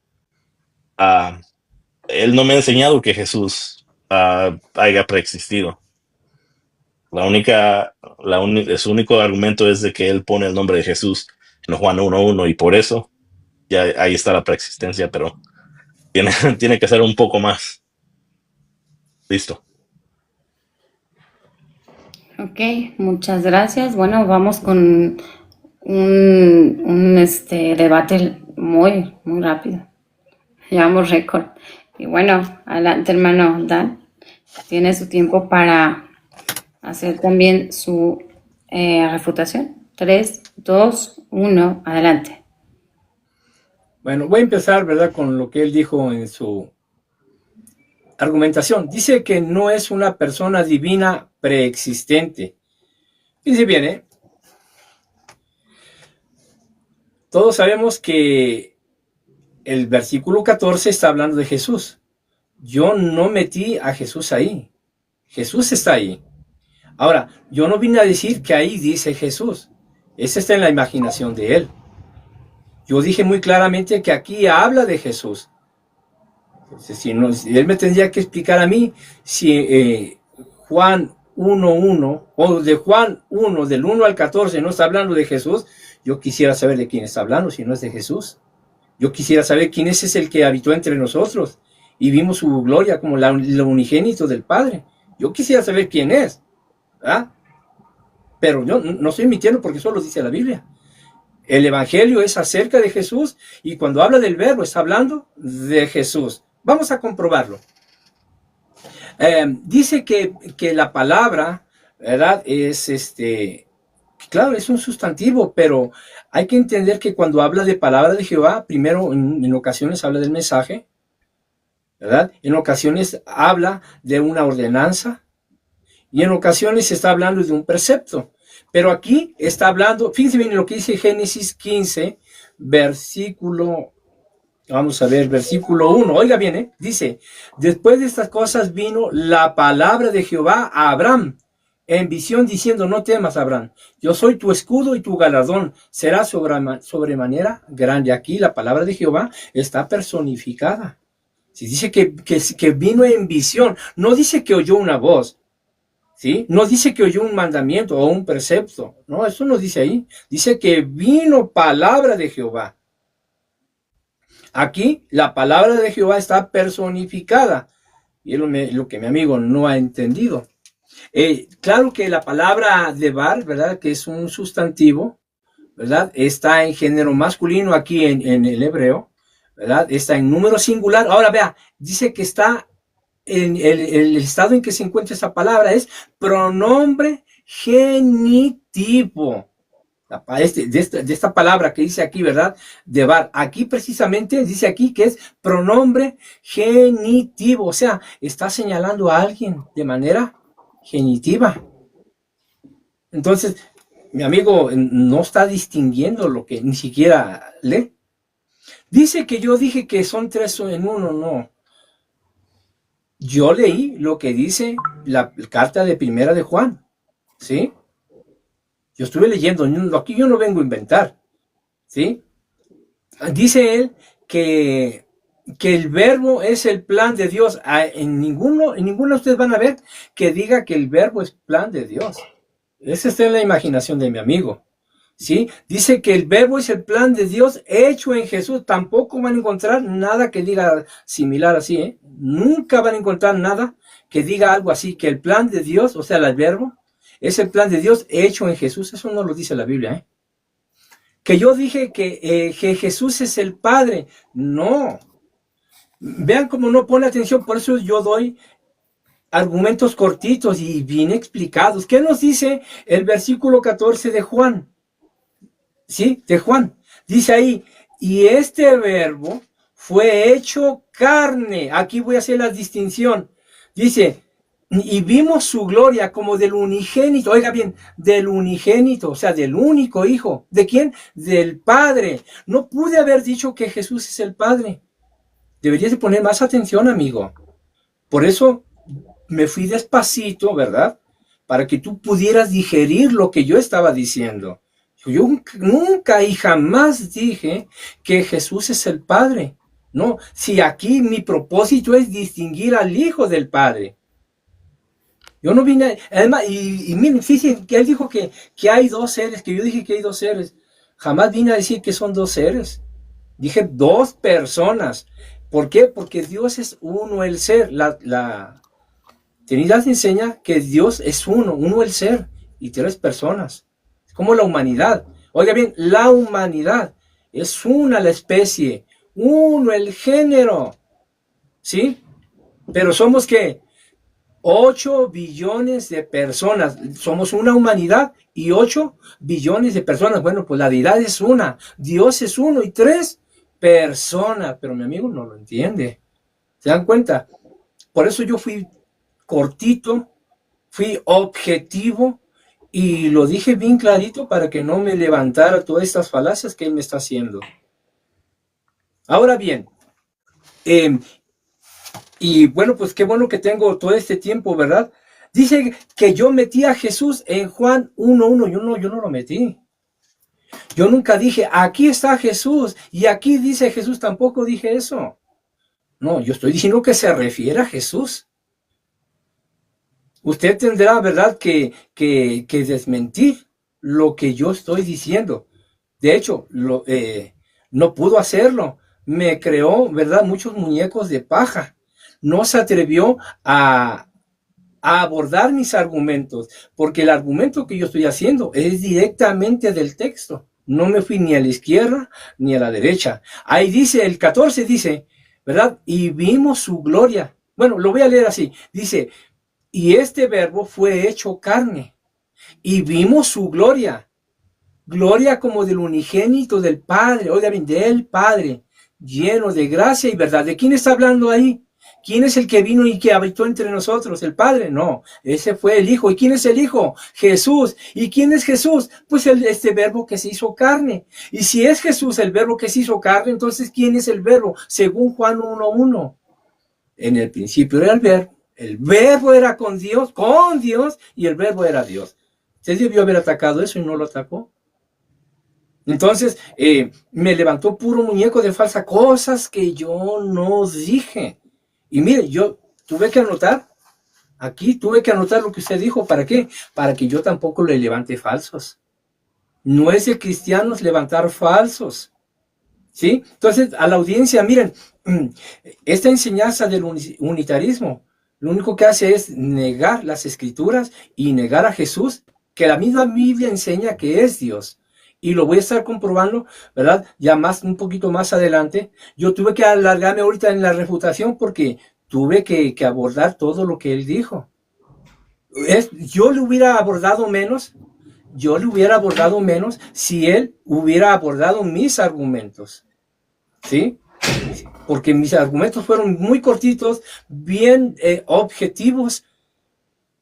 Él no me ha enseñado que Jesús haya preexistido. Su único argumento es de que él pone el nombre de Jesús en Juan 1:1 y por eso ya ahí está la preexistencia, pero tiene que ser un poco más. Listo. Ok, muchas gracias. Bueno, vamos con un debate muy, muy rápido. Llevamos récord. Y bueno, adelante, hermano Dan. Tiene su tiempo para hacer también su refutación. 3, 2, 1, adelante. Bueno, voy a empezar, ¿verdad?, con lo que él dijo en su argumentación. Dice que no es una persona divina preexistente. Dice bien, ¿eh? Todos sabemos que el versículo 14 está hablando de Jesús. Yo no metí a Jesús ahí. Jesús está ahí. Ahora, yo no vine a decir que ahí dice Jesús. Ese está en la imaginación de él. Yo dije muy claramente que aquí habla de Jesús. Entonces, si él me tendría que explicar a mí si Juan 1:1 o de Juan 1, del 1 al 14, no está hablando de Jesús, yo quisiera saber de quién está hablando, si no es de Jesús. Yo quisiera saber quién es el que habitó entre nosotros y vimos su gloria como lo unigénito del Padre. Yo quisiera saber quién es, ¿verdad? Pero yo no estoy mintiendo porque eso lo dice la Biblia. El Evangelio es acerca de Jesús y cuando habla del verbo está hablando de Jesús. Vamos a comprobarlo. Dice que la palabra, ¿verdad? Es claro, es un sustantivo, pero hay que entender que cuando habla de palabra de Jehová, primero en ocasiones habla del mensaje, ¿verdad? En ocasiones habla de una ordenanza y en ocasiones está hablando de un precepto. Pero aquí está hablando, fíjense bien lo que dice Génesis 15, versículo, vamos a ver, versículo 1. Oiga bien, dice, después de estas cosas vino la palabra de Jehová a Abraham en visión diciendo, no temas, Abraham, yo soy tu escudo y tu galardón será sobremanera grande. Aquí la palabra de Jehová está personificada. Si dice que vino en visión, no dice que oyó una voz, ¿sí? No dice que oyó un mandamiento o un precepto, no, eso no dice ahí. Dice que vino palabra de Jehová. Aquí la palabra de Jehová está personificada. Y es lo que mi amigo no ha entendido. Claro que la palabra debar, ¿verdad?, que es un sustantivo, ¿verdad?, está en género masculino aquí en el hebreo, ¿verdad?, está en número singular. Ahora vea, dice que está en el estado en que se encuentra esa palabra es pronombre genitivo. De esta palabra que dice aquí, ¿verdad?, debar, aquí precisamente dice aquí que es pronombre genitivo, o sea, está señalando a alguien de manera genitiva. Entonces, mi amigo no está distinguiendo lo que ni siquiera lee. Dice que yo dije que son tres en uno, no. Yo leí lo que dice la carta de primera de Juan, ¿sí? Yo estuve leyendo, aquí yo no vengo a inventar, ¿sí? Dice él que el verbo es el plan de Dios. En ninguno de ustedes van a ver que diga que el verbo es plan de Dios. Esa está en la imaginación de mi amigo, ¿sí? Dice que el verbo es el plan de Dios hecho en Jesús. Tampoco van a encontrar nada que diga similar así, ¿eh? Nunca van a encontrar nada que diga algo así, que el plan de Dios, o sea, el verbo, es el plan de Dios hecho en Jesús. Eso no lo dice la Biblia, ¿eh? Que yo dije que Jesús es el Padre. No. Vean cómo no pone atención, por eso yo doy argumentos cortitos y bien explicados. ¿Qué nos dice el versículo 14 de Juan? ¿Sí? De Juan. Dice ahí, y este verbo fue hecho carne. Aquí voy a hacer la distinción. Dice, y vimos su gloria como del unigénito. Oiga bien, del unigénito, o sea, del único hijo. ¿De quién? Del Padre. No pude haber dicho que Jesús es el Padre. Deberías de poner más atención, amigo. Por eso me fui despacito, ¿verdad?, para que tú pudieras digerir lo que yo estaba diciendo. Yo nunca y jamás dije que Jesús es el Padre. No, si aquí mi propósito es distinguir al Hijo del Padre. Yo no vine, además, y miren, fíjense que él dijo que hay dos seres, que yo dije que hay dos seres. Jamás vine a decir que son dos seres. Dije dos personas. ¿Por qué? Porque Dios es uno el ser. La Trinidad enseña que Dios es uno el ser, y tres personas. Es como la humanidad. Oiga bien, la humanidad es una la especie, uno el género, ¿sí? Pero somos ¿qué? 8 billones de personas. Somos una humanidad y 8 billones de personas. Bueno, pues la deidad es una, Dios es uno y tres persona, pero mi amigo no lo entiende. ¿Se dan cuenta? Por eso yo fui cortito, fui objetivo y lo dije bien clarito para que no me levantara todas estas falacias que él me está haciendo. Ahora bien, eh, y bueno, pues qué bueno que tengo todo este tiempo, ¿verdad? Dice que yo metí a Jesús en Juan 1:1. Yo no lo metí. Yo nunca dije, aquí está Jesús, y aquí dice Jesús, tampoco dije eso. No, yo estoy diciendo que se refiere a Jesús. Usted tendrá, ¿verdad?, que desmentir lo que yo estoy diciendo. De hecho, no pudo hacerlo. Me creó, ¿verdad?, muchos muñecos de paja. No se atrevió a abordar mis argumentos, porque el argumento que yo estoy haciendo es directamente del texto. No me fui ni a la izquierda ni a la derecha. Ahí dice, el 14 dice, ¿verdad? Y vimos su gloria. Bueno, lo voy a leer así. Dice, y este verbo fue hecho carne, y vimos su gloria. Gloria como del unigénito del Padre, oiga bien, del Padre, lleno de gracia y verdad. ¿De quién está hablando ahí? ¿Quién es el que vino y que habitó entre nosotros? ¿El Padre? No, ese fue el Hijo. ¿Y quién es el Hijo? Jesús. ¿Y quién es Jesús? Pues este verbo que se hizo carne. Y si es Jesús el verbo que se hizo carne, entonces ¿quién es el verbo? Según Juan 1:1. En el principio era el verbo era con Dios, y el verbo era Dios. Usted debió haber atacado eso y no lo atacó. Entonces, me levantó puro muñeco de falsa, cosas que yo no dije. Y mire, yo tuve que anotar lo que usted dijo. ¿Para qué? Para que yo tampoco le levante falsos. No es de cristianos levantar falsos. ¿Sí? Entonces, a la audiencia, miren, esta enseñanza del unitarismo, lo único que hace es negar las escrituras y negar a Jesús, que la misma Biblia enseña que es Dios. Y lo voy a estar comprobando, ¿verdad? Ya un poquito más adelante. Yo tuve que alargarme ahorita en la refutación porque tuve que abordar todo lo que él dijo. Yo le hubiera abordado menos si él hubiera abordado mis argumentos. ¿Sí? Porque mis argumentos fueron muy cortitos, bien objetivos,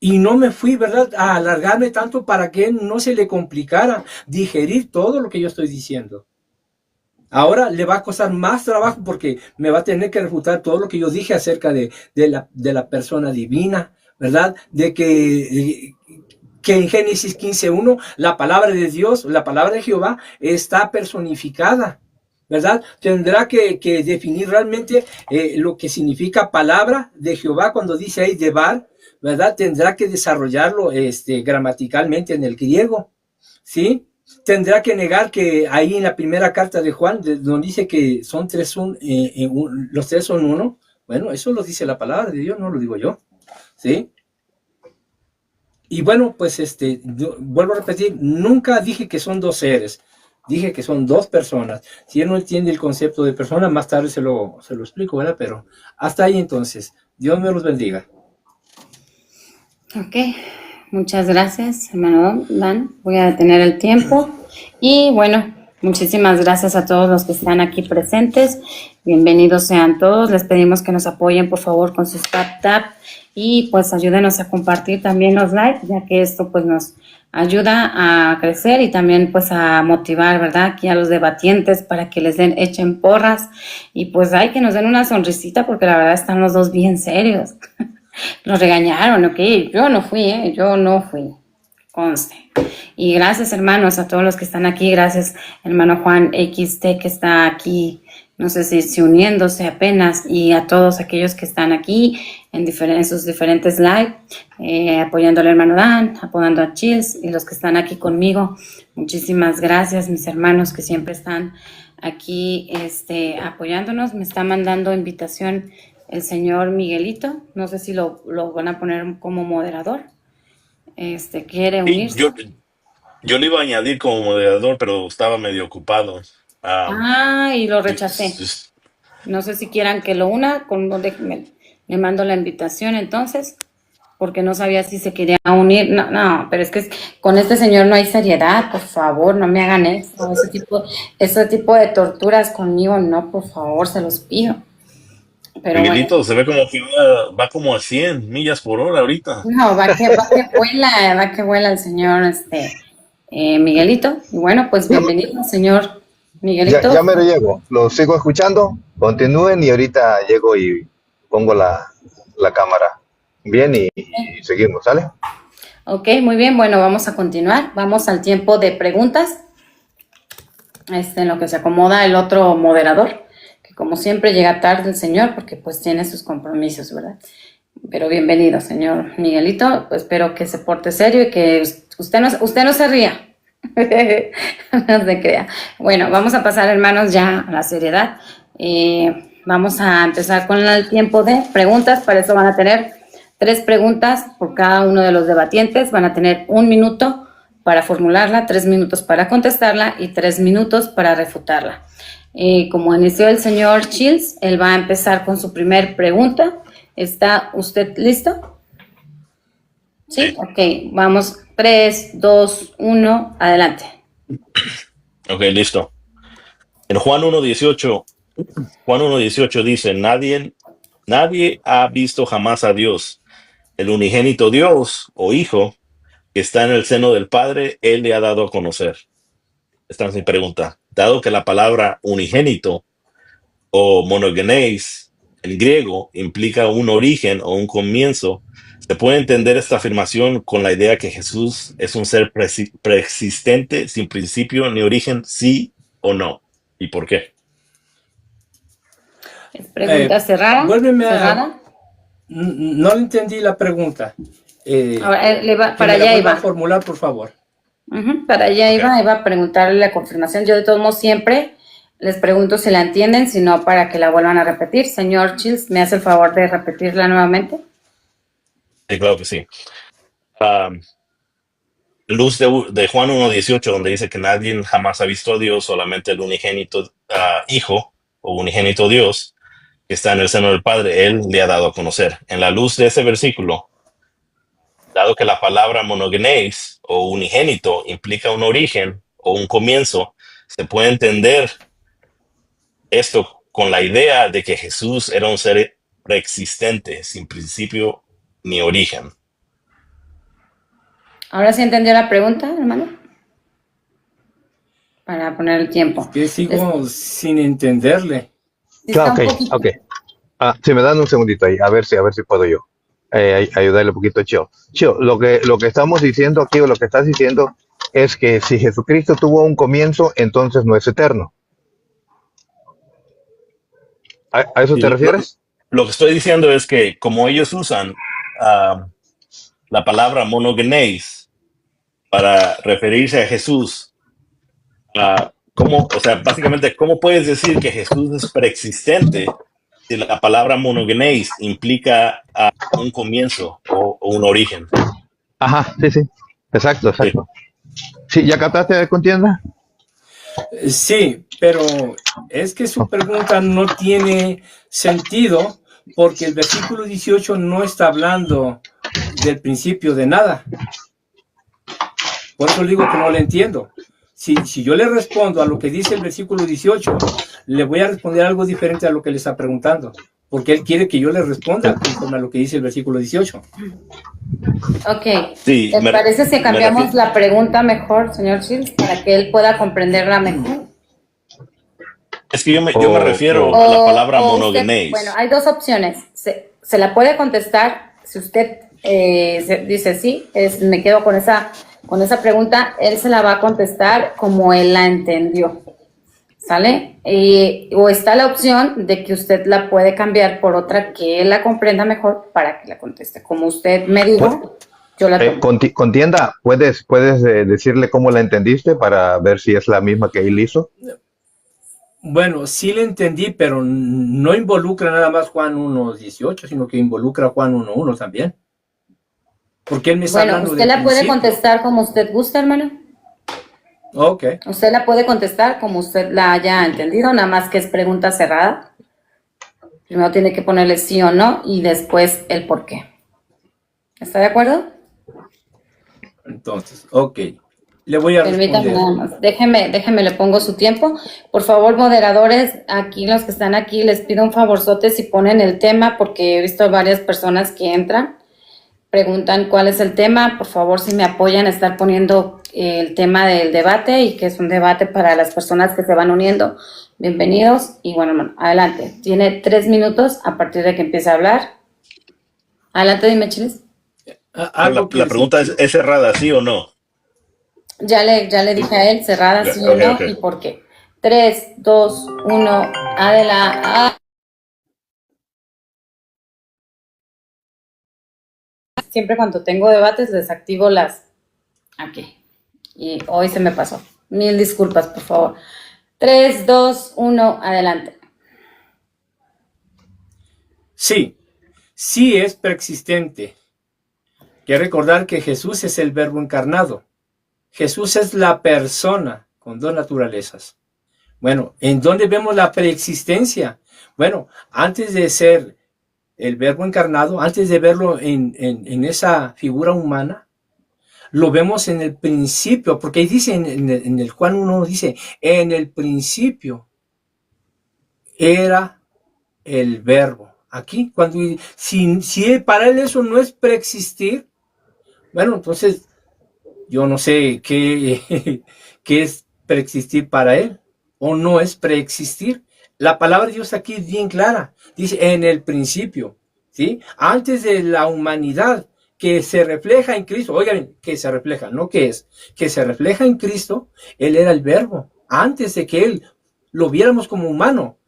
y no me fui, ¿verdad?, a alargarme tanto para que no se le complicara digerir todo lo que yo estoy diciendo. Ahora le va a costar más trabajo porque me va a tener que refutar todo lo que yo dije acerca de la persona divina, ¿verdad? De que en Génesis 15:1 la palabra de Dios, la palabra de Jehová está personificada, ¿verdad? Tendrá que definir realmente lo que significa palabra de Jehová cuando dice ahí Debar, ¿verdad? Tendrá que desarrollarlo gramaticalmente en el griego, ¿sí? Tendrá que negar que ahí en la primera carta de Juan, donde dice que son los tres son uno. Bueno, eso lo dice la palabra de Dios, no lo digo yo, ¿sí? Y bueno, pues vuelvo a repetir, nunca dije que son dos seres, dije que son dos personas. Si él no entiende el concepto de persona, más tarde se lo explico, ¿verdad? Pero hasta ahí entonces, Dios me los bendiga. Ok, muchas gracias, hermano Dan. Voy a detener el tiempo. Y bueno, muchísimas gracias a todos los que están aquí presentes. Bienvenidos sean todos. Les pedimos que nos apoyen, por favor, con sus tap y pues ayúdenos a compartir también los likes, ya que esto pues nos ayuda a crecer y también pues a motivar, ¿verdad?, aquí a los debatientes para que les echen porras y pues hay que nos den una sonrisita porque la verdad están los dos bien serios. Los regañaron, ok, yo no fui, conste. Y gracias, hermanos, a todos los que están aquí, gracias, hermano Juan XT, que está aquí, no sé si uniéndose apenas, y a todos aquellos que están aquí en sus diferentes live, apoyando al hermano Dan, apoyando a Chills, y los que están aquí conmigo. Muchísimas gracias, mis hermanos que siempre están aquí apoyándonos. Me está mandando invitación el señor Miguelito, no sé si lo van a poner como moderador. Quiere Sí, unirse. yo le iba a añadir como moderador, pero estaba medio ocupado. Y lo rechacé. No sé si quieran que lo una, le mando la invitación entonces. porque no sabía si se quería unir. No, no, pero es que con este señor no hay seriedad, por favor, no me hagan eso. Ese tipo de torturas conmigo, no, por favor, se los pido. Pero bueno, Miguelito se ve como que va como a 100 millas por hora ahorita. no, va que vuela el señor Miguelito. Y bueno, pues bienvenido, señor Miguelito. Ya me lo llego, lo sigo escuchando, continúen y ahorita llego y pongo la cámara. Bien, y seguimos, ¿sale? Ok, muy bien, bueno, vamos a continuar. Vamos al tiempo de preguntas. En lo que se acomoda el otro moderador, que como siempre llega tarde el señor porque pues tiene sus compromisos, ¿verdad? Pero bienvenido, señor Miguelito. Pues espero que se porte serio y que usted no se ría. No se crea. Bueno, vamos a pasar, hermanos, ya a la seriedad. Vamos a empezar con el tiempo de preguntas. Para eso van a tener 3 preguntas por cada uno de los debatientes. Van a tener 1 minuto para formularla, 3 minutos para contestarla y 3 minutos para refutarla. Como inició el señor Childs, él va a empezar con su primer pregunta. ¿Está usted listo? Sí, ok, vamos, 3, 2, 1, adelante. Ok, listo. En Juan 1:18 dice, nadie ha visto jamás a Dios. El unigénito Dios o Hijo que está en el seno del Padre, Él le ha dado a conocer. Esta es mi pregunta. Dado que la palabra unigénito o monogenes en griego implica un origen o un comienzo, ¿se puede entender esta afirmación con la idea que Jesús es un ser preexistente, sin principio ni origen, sí o no? ¿Y por qué? ¿Es pregunta cerrada? Vuélveme ¿Cerrada? No le entendí la pregunta. Ahora, para me la allá vuelva iba. a formular, por favor. Para allá iba a preguntarle la confirmación. Yo de todos modos siempre les pregunto si la entienden, si no, para que la vuelvan a repetir. Señor Childs, ¿me hace el favor de repetirla nuevamente? Sí, claro que sí. Luz de Juan 1:18, donde dice que nadie jamás ha visto a Dios, solamente el unigénito Hijo o unigénito Dios que está en el seno del Padre, Él le ha dado a conocer. En la luz de ese versículo, dado que la palabra monogenes o unigénito implica un origen o un comienzo, se puede entender esto con la idea de que Jesús era un ser preexistente, sin principio ni origen. ¿Ahora sí entendió la pregunta, hermano? Para poner el tiempo. Que sigo sin entenderle. Está Ok, un poquito. ok. Si me dan un segundito ahí, a ver si puedo yo ayudarle un poquito a Chio. Chio, lo que estamos diciendo aquí, o lo que estás diciendo, es que si Jesucristo tuvo un comienzo, entonces no es eterno. ¿A eso Y te refieres? lo que estoy diciendo es que como ellos usan la palabra monogenes para referirse a Jesús, o sea, básicamente, ¿cómo puedes decir que Jesús es preexistente si la palabra monogenes implica un comienzo o un origen? Ajá, sí, sí. Exacto, Sí. exacto. Sí, ¿ya captaste, contienda? Sí, pero es que su pregunta no tiene sentido porque el versículo 18 no está hablando del principio de nada. Por eso le digo que no le entiendo. Si yo le respondo a lo que dice el versículo 18, le voy a responder algo diferente a lo que le está preguntando, porque él quiere que yo le responda conforme a lo que dice el versículo 18. Ok. Sí, ¿Les parece si cambiamos la pregunta mejor, señor Shields, para que él pueda comprenderla mejor? Es que yo me refiero a la palabra monogenes. Bueno, hay 2 opciones. Se la puede contestar si usted dice sí, me quedo con esa pregunta, él se la va a contestar como él la entendió. ¿Sale? O está la opción de que usted la puede cambiar por otra que él la comprenda mejor para que la conteste. Como usted me dijo, yo la tomo. Contienda, ¿puedes decirle cómo la entendiste para ver si es la misma que él hizo? Bueno, sí le entendí, pero no involucra nada más Juan 1:18, sino que involucra Juan 1:1 también. Porque él me está hablando usted la puede contestar como usted gusta, hermano. Ok. Usted la puede contestar como usted la haya entendido, nada más que es pregunta cerrada. Primero tiene que ponerle sí o no y después el por qué. ¿Está de acuerdo? Entonces, ok. Le voy a Permítame responder. nada más. Déjeme, le pongo su tiempo. Por favor, moderadores, aquí los que están aquí, les pido un favorzote si ponen el tema, porque he visto varias personas que entran, preguntan cuál es el tema. Por favor, si me apoyan a estar poniendo el tema del debate y que es un debate para las personas que se van uniendo. Bienvenidos y bueno, hermano, adelante. Tiene 3 minutos a partir de que empiece a hablar. Adelante, dime, Chiles. Pero Algo que la decía pregunta es cerrada, ¿sí o no? Ya le dije a él, cerrada, sí o Ok, no, ok. y por qué. 3, 2, 1, adelante. Siempre cuando tengo debates desactivo las... Aquí. Y hoy se me pasó. Mil disculpas, por favor. 3, 2, 1, adelante. sí, sí es preexistente. Hay que recordar que Jesús es el verbo encarnado. Jesús es la persona con dos naturalezas. Bueno, ¿en dónde vemos la preexistencia? Bueno, antes de ser el verbo encarnado, antes de verlo en esa figura humana, lo vemos en el principio, porque ahí dice en el Juan 1, dice, en el principio era el verbo. Aquí, cuando si para él eso no es preexistir, bueno, entonces yo no sé qué, qué es preexistir para él o no es preexistir. La palabra de Dios aquí es bien clara. Dice en el principio, ¿sí? Antes de la humanidad que se refleja en Cristo. Oigan, que se refleja, no que es. Que se refleja en Cristo, Él era el verbo. Antes de que Él lo viéramos como humano.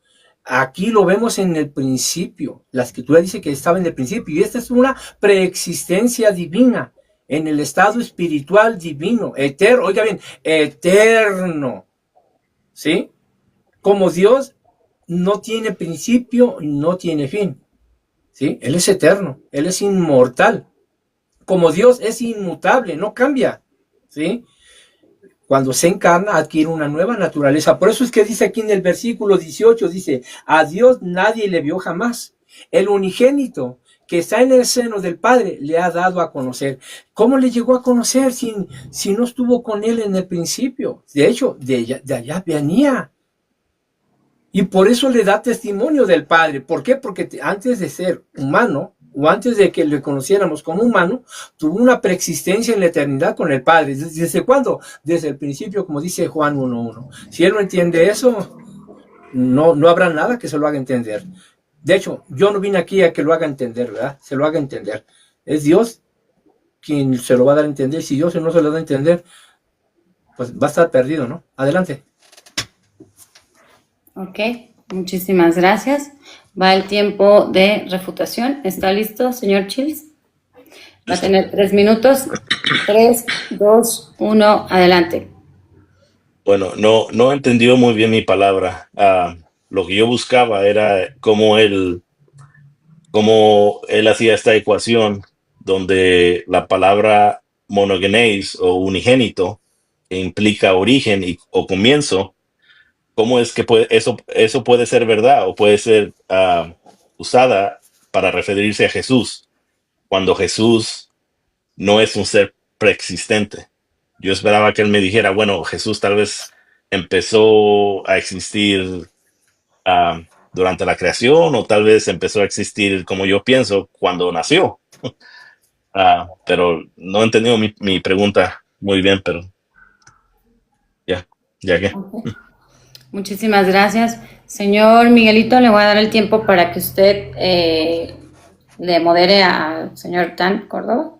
Aquí lo vemos en el principio. La escritura dice que estaba en el principio. Y esta es una preexistencia divina. En el estado espiritual divino. Eterno. Oiga bien, eterno. ¿Sí? Como Dios no tiene principio y no tiene fin. ¿Sí? Él es eterno. Él es inmortal. Como Dios es inmutable. No cambia. ¿Sí? Cuando se encarna, adquiere una nueva naturaleza. Por eso es que dice aquí en el versículo 18, dice, a Dios nadie le vio jamás. El unigénito que está en el seno del Padre le ha dado a conocer. ¿Cómo le llegó a conocer si no estuvo con él en el principio? De hecho, de allá venía. Y por eso le da testimonio del Padre. ¿Por qué? Porque antes de ser humano, o antes de que le conociéramos como humano, tuvo una preexistencia en la eternidad con el Padre. ¿Desde cuándo? Desde el principio, como dice Juan 1.1. Si él no entiende eso, no habrá nada que se lo haga entender. De hecho, yo no vine aquí a que lo haga entender, ¿verdad? Se lo haga entender. Es Dios quien se lo va a dar a entender. Si Dios no se lo da a entender, pues va a estar perdido, ¿no? Adelante. Ok, muchísimas gracias. Va el tiempo de refutación. ¿Está listo, señor Chills? Va a Listo. tener 3 minutos. 3, 2, 1, adelante. Bueno, no entendió muy bien mi palabra. Lo que yo buscaba era cómo él hacía esta ecuación donde la palabra monogenes o unigénito, que implica origen o comienzo, cómo es que eso puede ser verdad o puede ser usada para referirse a Jesús, cuando Jesús no es un ser preexistente. Yo esperaba que él me dijera, bueno, Jesús tal vez empezó a existir durante la creación o tal vez empezó a existir como yo pienso cuando nació. Pero no he entendido mi pregunta muy bien, pero ya que. Ok. Muchísimas gracias. Señor Miguelito, le voy a dar el tiempo para que usted le modere al señor Tan Córdoba.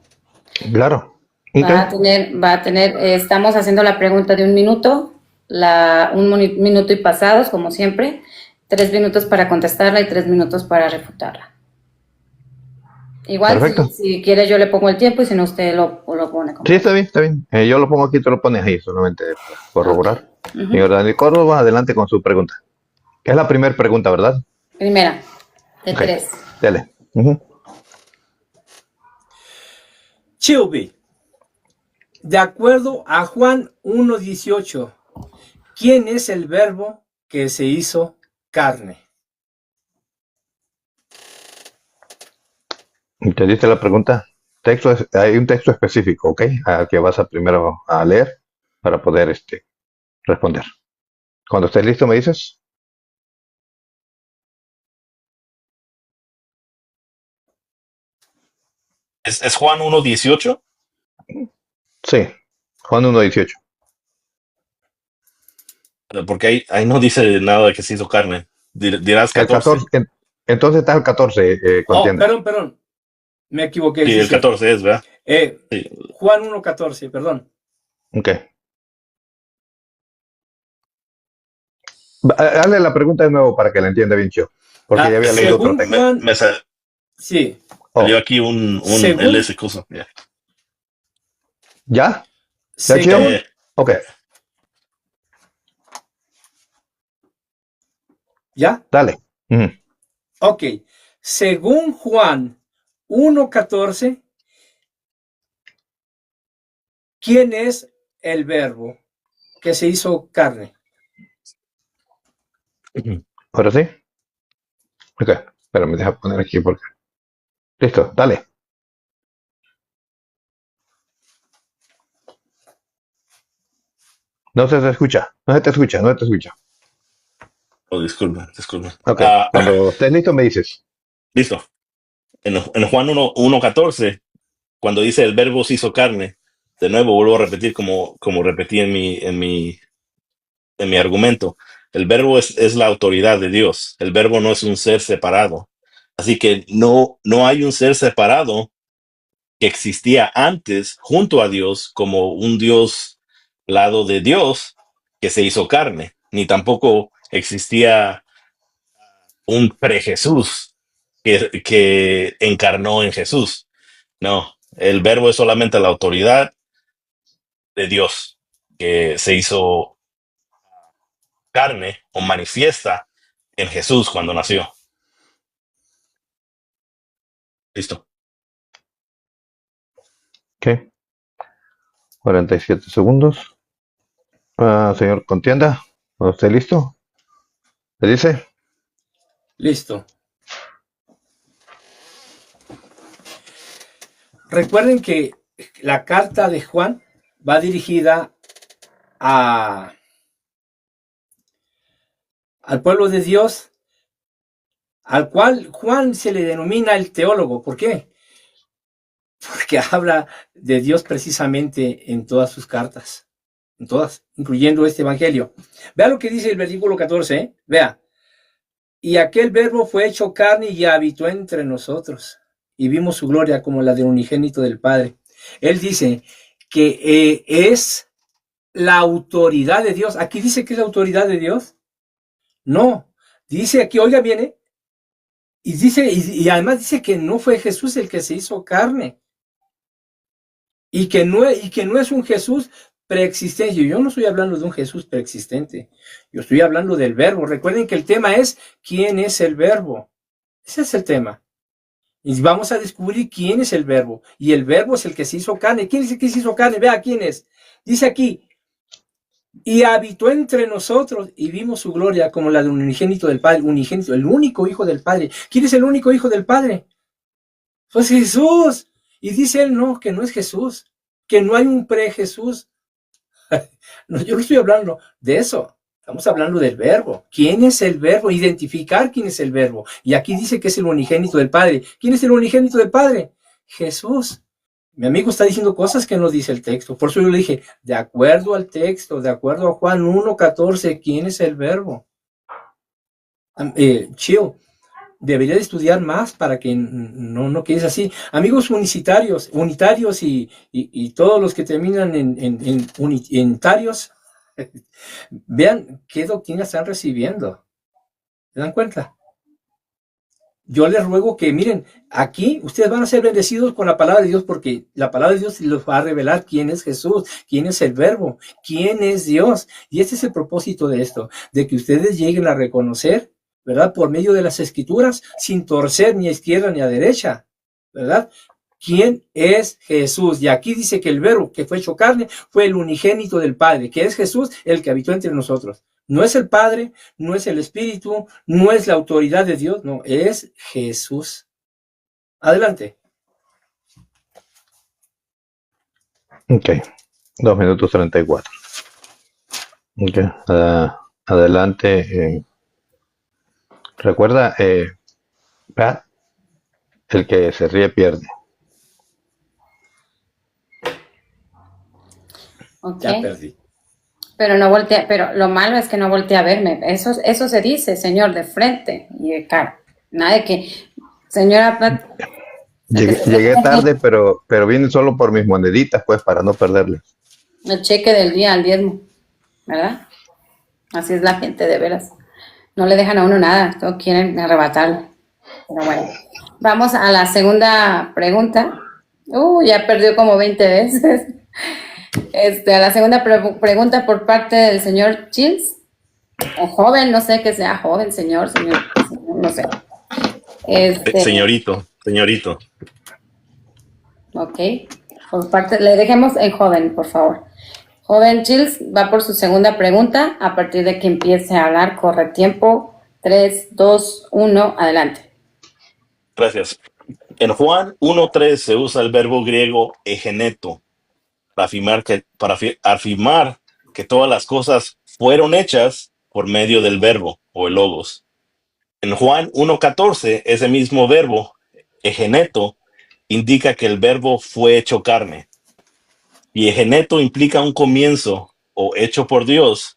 Claro. Va a Ok. tener, estamos haciendo la pregunta de 1 minuto, minuto y pasados, como siempre, 3 minutos para contestarla y 3 minutos para refutarla. Igual, Perfecto. si quiere yo le pongo el tiempo y si no usted lo pone como... Sí, está bien, está bien. Yo lo pongo aquí, tú lo pones ahí, solamente para corroborar. Ujú. Señor Daniel Córdoba, adelante con su pregunta. Es la primera pregunta, ¿verdad? Primera, de Ok, 3. dale. Ujú. Chilby, de acuerdo a Juan 1.18, ¿quién es el verbo que se hizo carne? ¿Entendiste la pregunta? Hay un texto específico, ¿ok? Al que vas a primero a leer para poder responder. Cuando estés listo, me dices. ¿Es Juan 1:18? Sí, Juan 1:18. Porque ahí no dice nada de que se hizo carne. Dirás El 14. 14, entonces está el 14, Oh, contienda. perdón, me equivoqué, Sí, sí, el cierto. 14 es, ¿verdad? Sí. Juan 1:14, perdón. Ok. Hazle la pregunta de nuevo para que la entienda bien, Chio. Porque ya había Es que leído otro Según texto. Juan, sí, salió Oh, aquí un según, LS cosa. Ya. ¿ya? ¿Ya, Chio? según, Ok, ¿ya? dale. Ujú. Ok, según Juan 1:14, ¿quién es el verbo que se hizo carne? ¿Ahora sí? Ok, pero me deja poner aquí porque... Listo, dale. No se te escucha, no se te escucha, no se te escucha. Oh, disculpa. Ok, cuando estés listo me dices. Listo. En Juan 1:14, cuando dice el verbo se hizo carne, de nuevo vuelvo a repetir como repetí en mi argumento. El verbo es la autoridad de Dios. El verbo no es un ser separado. Así que no hay un ser separado que existía antes junto a Dios como un Dios lado de Dios que se hizo carne, ni tampoco existía un pre-Jesús que encarnó en Jesús. No, el verbo es solamente la autoridad de Dios que se hizo carne o manifiesta en Jesús cuando nació. Listo. Ok, 47 segundos. Señor Contienda, cuando esté listo, ¿le dice? Listo. Recuerden que la carta de Juan va dirigida a, al pueblo de Dios, al cual Juan se le denomina el teólogo. ¿Por qué? Porque habla de Dios precisamente en todas sus cartas, en todas, incluyendo este evangelio. Vea lo que dice el versículo 14, ¿eh? Vea. Y aquel verbo fue hecho carne y habitó entre nosotros, y vimos su gloria como la del unigénito del Padre. Él dice que es la autoridad de Dios. ¿Aquí dice que es la autoridad de Dios? No. Dice aquí, oiga, viene, y dice, y además dice que no fue Jesús el que se hizo carne. Y que no es un Jesús preexistente. Yo no estoy hablando de un Jesús preexistente. Yo estoy hablando del verbo. Recuerden que el tema es ¿quién es el verbo? Ese es el tema. Y vamos a descubrir quién es el verbo. Y el verbo es el que se hizo carne. ¿Quién es el que se hizo carne? Vea quién es. Dice aquí, y habitó entre nosotros y vimos su gloria como la de un unigénito del Padre. Unigénito, el único hijo del Padre. ¿Quién es el único hijo del Padre? Pues Jesús. Y dice él, no, que no es Jesús. Que no hay un pre-Jesús. No, yo no estoy hablando de eso. Estamos hablando del verbo. ¿Quién es el verbo? Identificar quién es el verbo. Y aquí dice que es el unigénito del Padre. ¿Quién es el unigénito del Padre? Jesús. Mi amigo está diciendo cosas que no dice el texto. Por eso yo le dije, de acuerdo al texto, de acuerdo a Juan 1:14, ¿quién es el verbo? Chill. Debería de estudiar más para que no quedes así. Amigos unitarios y todos los que terminan en unitarios, vean qué doctrina están recibiendo. ¿Se dan cuenta? Yo les ruego que, miren, aquí ustedes van a ser bendecidos con la palabra de Dios porque la palabra de Dios les va a revelar quién es Jesús, quién es el verbo, quién es Dios. Y este es el propósito de esto, de que ustedes lleguen a reconocer, ¿verdad? Por medio de las escrituras, sin torcer ni a izquierda ni a derecha, ¿verdad? ¿Quién es Jesús? Y aquí dice que el verbo que fue hecho carne fue el unigénito del Padre, que es Jesús, el que habitó entre nosotros. No es el Padre, no es el Espíritu, no es la autoridad de Dios, no, es Jesús. Adelante. Ok, 2 minutos 34. Ok, adelante. Recuerda, Pat, el que se ríe pierde. Ok. Ya perdí. Pero no voltea, pero lo malo es que no voltea a verme. Eso se dice, señor, de frente y de cara. Nada de que, señora Pat, Llegué tarde, pero vine solo por mis moneditas, pues, para no perderle. el cheque del día al diezmo, ¿verdad? Así es la gente, de veras. No le dejan a uno nada, todos quieren arrebatarlo. Pero bueno, vamos a la segunda pregunta. Ya perdió como 20 veces. A la segunda pregunta por parte del señor Chills, o joven, no sé que sea joven, señor, no sé. Señorito. Ok, por parte, le dejemos en joven, por favor. Joven Chills va por su segunda pregunta. A partir de que empiece a hablar, corre tiempo. 3, 2, 1, adelante. Gracias. En Juan 1:3 se usa el verbo griego egeneto para afirmar que todas las cosas fueron hechas por medio del verbo o el logos. En Juan 1:14, ese mismo verbo, egeneto, indica que el verbo fue hecho carne. Y egeneto implica un comienzo o hecho por Dios.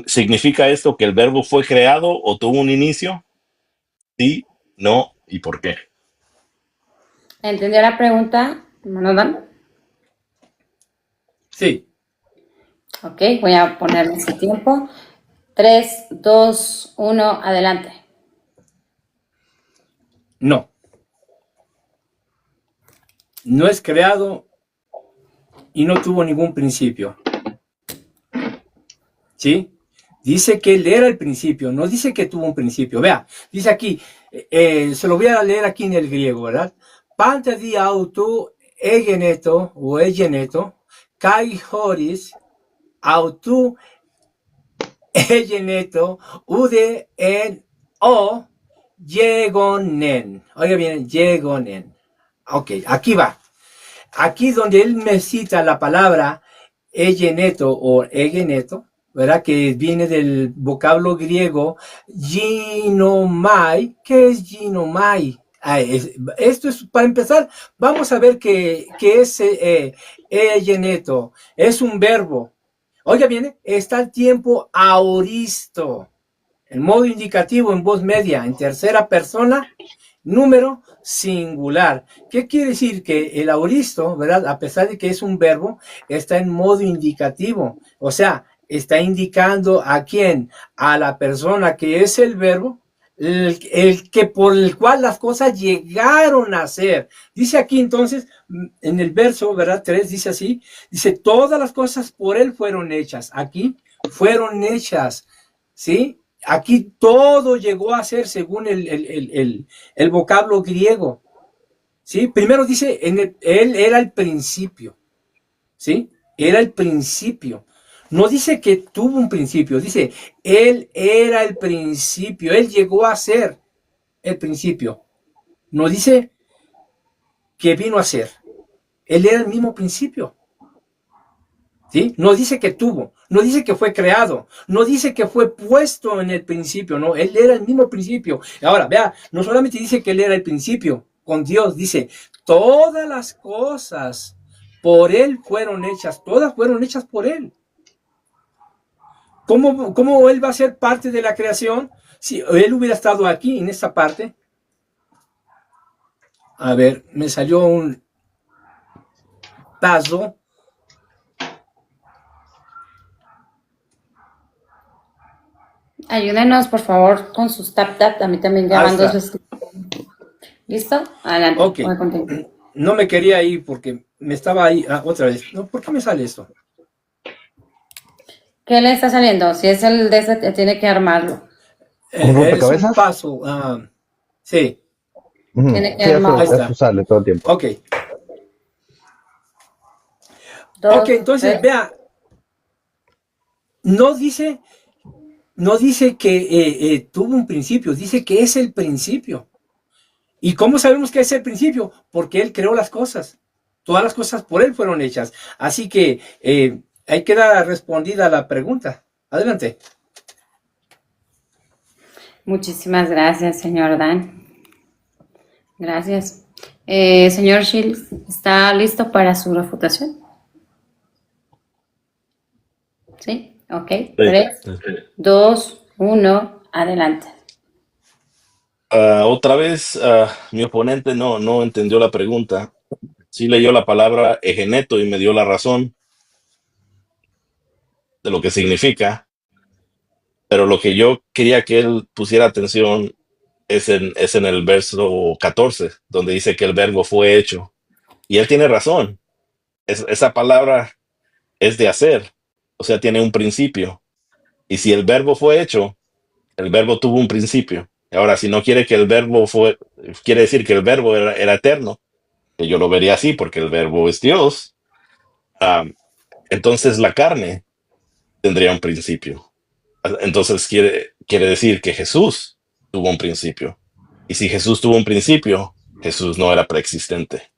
¿Significa esto que el verbo fue creado o tuvo un inicio? Sí, no y por qué. ¿Entendió la pregunta, hermano Dan? Sí, Ok, voy a ponerle su tiempo. 3, 2, 1, adelante. no. No es creado y no tuvo ningún principio. ¿Sí? Dice que él era el principio, no dice que tuvo un principio. Vea, dice aquí, se lo voy a leer aquí en el griego, ¿verdad? Panta di auto egeneto o egeneto, kai horis auto egeneto ude en o yegonen. Oiga bien, yegonen. Ok, aquí va. Aquí donde él me cita la palabra egeneto o egeneto, ¿verdad? Que viene del vocablo griego ginomai. ¿Qué es ginomai? Esto es, para empezar, vamos a ver qué es egeneto. Es un verbo. Oiga bien, está el tiempo aoristo, en modo indicativo, en voz media, en tercera persona, número singular. ¿Qué quiere decir? Que el aoristo, ¿verdad? A pesar de que es un verbo, está en modo indicativo. O sea, está indicando a quién, a la persona que es el verbo, el que por el cual las cosas llegaron a ser. Dice aquí entonces, en el verso, ¿verdad? 3 dice así, dice, todas las cosas por él fueron hechas. Aquí fueron hechas, ¿sí? Aquí todo llegó a ser según el vocablo griego, ¿sí? Primero dice, él era el principio, ¿sí? Era el principio. No dice que tuvo un principio, dice, él era el principio, él llegó a ser el principio. No dice que vino a ser, él era el mismo principio. ¿Sí? No dice que tuvo, no dice que fue creado, no dice que fue puesto en el principio, no, él era el mismo principio. Ahora, vea, no solamente dice que él era el principio con Dios, dice, todas las cosas por él fueron hechas, todas fueron hechas por él. ¿Cómo él va a ser parte de la creación si él hubiera estado aquí, en esta parte? A ver, me salió un tazo. Ayúdenos, por favor, con sus tap. A mí también ya van dos veces. ¿Listo? Adelante. Ok. No me quería ir porque me estaba ahí otra vez. No, ¿por qué me sale esto? ¿Qué le está saliendo? Si es el de ese, tiene que armarlo. ¿Un rompecabezas? Es un paso. Sí. Tiene que armarlo. Eso sale todo el tiempo. Ok. Ok, entonces, vea. No dice que tuvo un principio, dice que es el principio. ¿Y cómo sabemos que es el principio? Porque él creó las cosas. Todas las cosas por Él fueron hechas. Así que ahí queda respondida la pregunta. Adelante. Muchísimas gracias, señor Dan. Gracias. Señor Shields, ¿está listo para su refutación? ¿Sí? Ok. Sí. 3, 2, 1, adelante. Otra vez, mi oponente no entendió la pregunta. Sí leyó la palabra egeneto y me dio la razón de lo que significa, pero lo que yo quería que él pusiera atención es en el verso 14, donde dice que el verbo fue hecho. Y él tiene razón. Esa palabra es de hacer, o sea, tiene un principio. Y si el verbo fue hecho, el verbo tuvo un principio. Ahora, si no quiere que el verbo quiere decir que el verbo era eterno, que yo lo vería así porque el verbo es Dios, entonces la carne tendría un principio. Entonces quiere decir que Jesús tuvo un principio. Y si Jesús tuvo un principio, Jesús no era preexistente.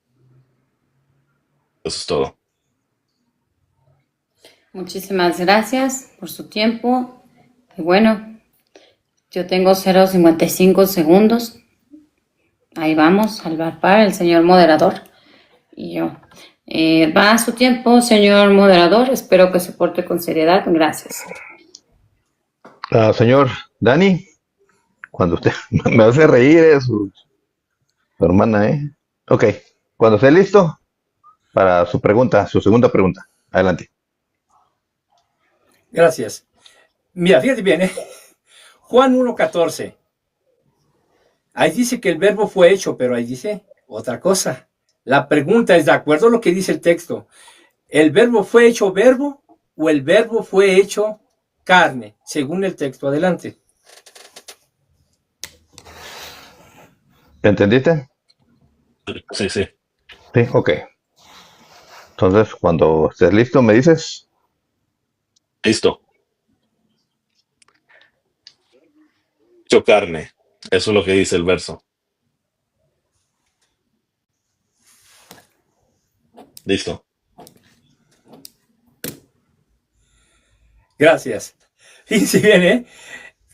Eso es todo. Muchísimas gracias por su tiempo. Y bueno, yo tengo 0,55 segundos. Ahí vamos, al par, el señor moderador. Y yo. Va a su tiempo, señor moderador. Espero que se porte con seriedad. Gracias. Señor Dani, cuando usted me hace reír es su hermana, ¿eh? Ok, cuando esté listo para su pregunta, su segunda pregunta. Adelante. Gracias. Mira, fíjate bien, Juan 1:14. Ahí dice que el verbo fue hecho, pero ahí dice otra cosa. La pregunta es, de acuerdo a lo que dice el texto, ¿el verbo fue hecho verbo o el verbo fue hecho carne? Según el texto. Adelante. ¿Entendiste? Sí, sí. Sí, ok. Entonces, cuando estés listo, me dices. Listo. Hecho carne. Eso es lo que dice el verso. Listo. Gracias. Fíjense bien,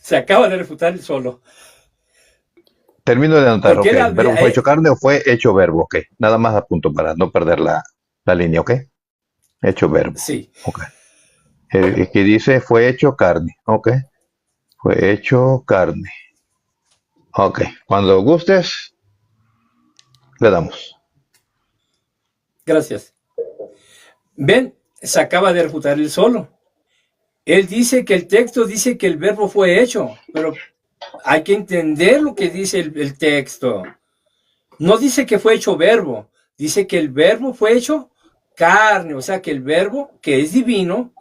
se acaba de refutar el solo. Termino de anotar, Porque ok. era, ¿El verbo fue hecho carne o fue hecho verbo? Ok. Nada más a punto para no perder la línea, ok. Hecho verbo. sí. Ok. Aquí dice fue hecho carne, ok. Fue hecho carne. Ok. Cuando gustes, le damos. Gracias. Ven, se acaba de refutar el solo. Él dice que el texto dice que el verbo fue hecho, pero hay que entender lo que dice el texto. No dice que fue hecho verbo, dice que el verbo fue hecho carne, o sea que el verbo, que es divino,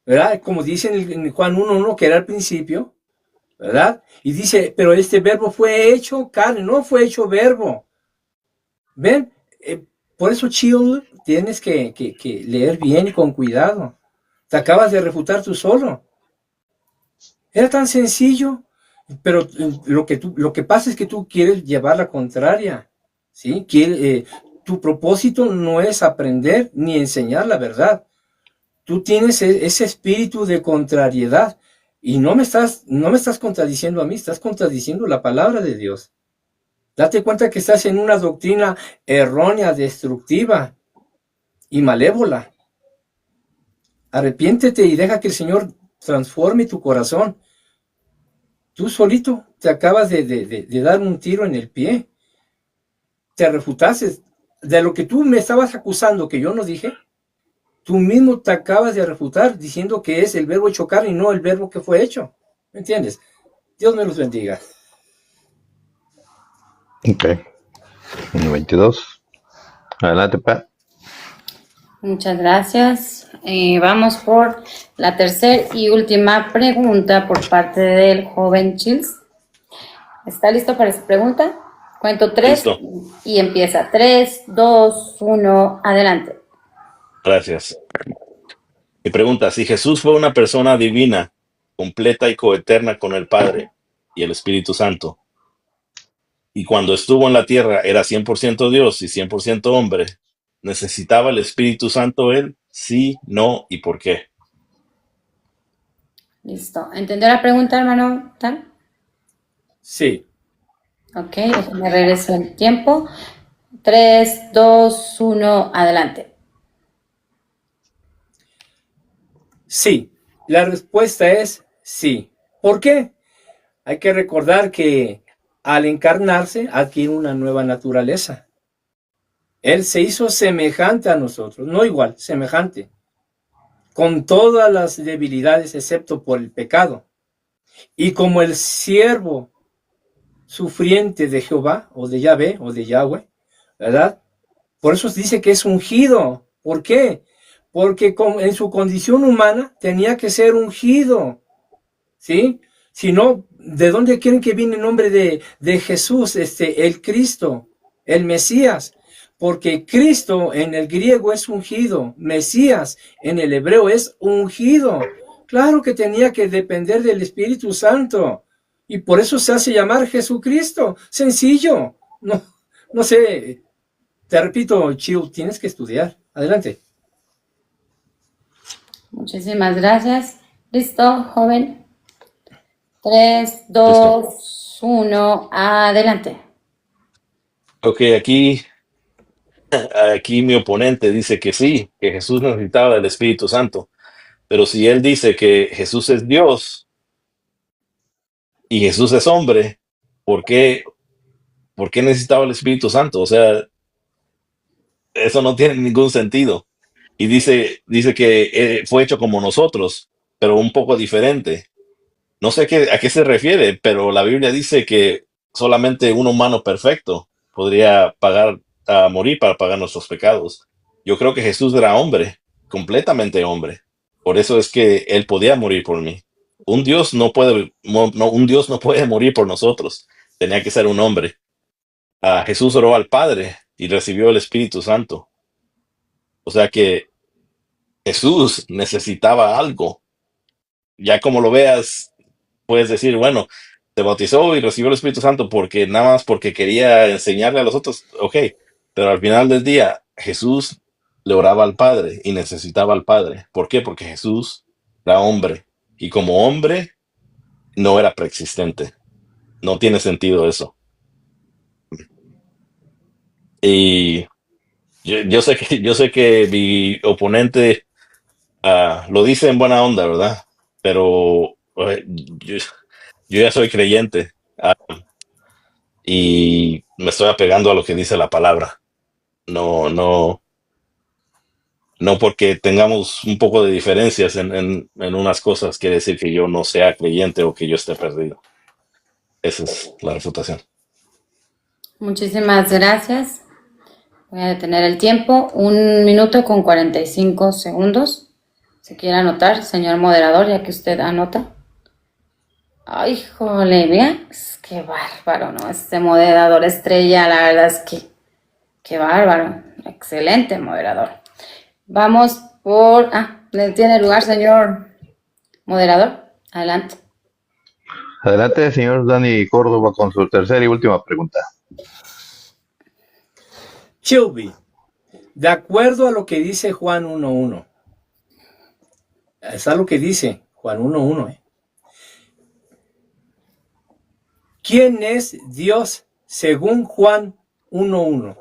¿verdad? Como dice en Juan 1:1, que era al principio, ¿verdad? Y dice, pero este verbo fue hecho carne, no fue hecho verbo. ¿Ven? Por eso, chill, tienes que leer bien y con cuidado. Te acabas de refutar tú solo. Era tan sencillo, pero lo que pasa es que tú quieres llevar la contraria, ¿sí? Tu propósito no es aprender ni enseñar la verdad. Tú tienes ese espíritu de contrariedad y no me estás contradiciendo a mí, estás contradiciendo la palabra de Dios. Date cuenta que estás en una doctrina errónea, destructiva y malévola. Arrepiéntete y deja que el Señor transforme tu corazón. Tú solito te acabas de dar un tiro en el pie. Te refutaste de lo que tú me estabas acusando que yo no dije. Tú mismo te acabas de refutar diciendo que es el verbo hecho carne y no el verbo que fue hecho. ¿Me entiendes? Dios me los bendiga. Ok. 22. Adelante, Pat. Muchas gracias. Vamos por la tercera y última pregunta por parte del joven Chills. ¿Está listo para su pregunta? Cuento 3 Listo. y empieza. 3, 2, 1, adelante. Gracias. Mi pregunta, si Jesús fue una persona divina, completa y coeterna con el Padre y el Espíritu Santo, y cuando estuvo en la tierra era 100% Dios y 100% hombre, ¿Necesitaba el Espíritu Santo él? Sí, no y por qué. Listo. ¿Entendió la pregunta, hermano Tal? Sí, Ok, déjame regresar el tiempo. 3, 2, 1, adelante. sí. La respuesta es sí. ¿Por qué? Hay que recordar que al encarnarse adquiere una nueva naturaleza. Él se hizo semejante a nosotros, no igual, semejante, con todas las debilidades excepto por el pecado. Y como el siervo sufriente de Jehová, o de Yahvé, o de Yahweh, ¿verdad? Por eso se dice que es ungido. ¿Por qué? Porque en su condición humana tenía que ser ungido, ¿sí? Si no, ¿de dónde quieren que viene el nombre de Jesús, el Cristo, el Mesías? Porque Cristo en el griego es ungido, Mesías en el hebreo es ungido. Claro que tenía que depender del Espíritu Santo y por eso se hace llamar Jesucristo. Sencillo. No, no sé, te repito, Chiu, tienes que estudiar. Adelante. Muchísimas gracias. ¿Listo, joven? 3, Listo. 2, 1, adelante. Ok, aquí mi oponente dice que sí, que Jesús necesitaba del Espíritu Santo. Pero si él dice que Jesús es Dios y Jesús es hombre, ¿por qué, por qué necesitaba el Espíritu Santo? O sea, eso no tiene ningún sentido. Y dice que fue hecho como nosotros, pero un poco diferente. No sé a qué se refiere, pero la Biblia dice que solamente un humano perfecto podría morir para pagar nuestros pecados. Yo creo que Jesús era hombre, completamente hombre. Por eso es que él podía morir por mí. Un Dios no puede morir por nosotros. Tenía que ser un hombre. Jesús oró al Padre y recibió el Espíritu Santo. O sea que Jesús necesitaba algo. Ya como lo veas, puedes decir, bueno, se bautizó y recibió el Espíritu Santo porque nada más porque quería enseñarle a los otros, ok, pero al final del día Jesús le oraba al Padre y necesitaba al Padre. ¿Por qué? Porque Jesús era hombre y como hombre no era preexistente. No tiene sentido eso. Y yo sé que mi oponente lo dice en buena onda, ¿verdad? Pero yo ya soy creyente y me estoy apegando a lo que dice la palabra. No, no, no porque tengamos un poco de diferencias en unas cosas quiere decir que yo no sea creyente o que yo esté perdido. Esa es la refutación. Muchísimas gracias. Voy a detener el tiempo. 1 minuto con 45 segundos. Si quiere anotar, señor moderador, ya que usted anota. Ay, jole, vea. Qué bárbaro, ¿no? Este moderador estrella, la verdad es que qué bárbaro. Excelente moderador. Vamos por... ¿le tiene lugar, señor moderador? Adelante. Adelante, señor Dani Córdoba, con su tercera y última pregunta. Chilby, de acuerdo a lo que dice Juan 1.1, es algo que dice Juan 1.1, ¿quién es Dios según Juan 1.1?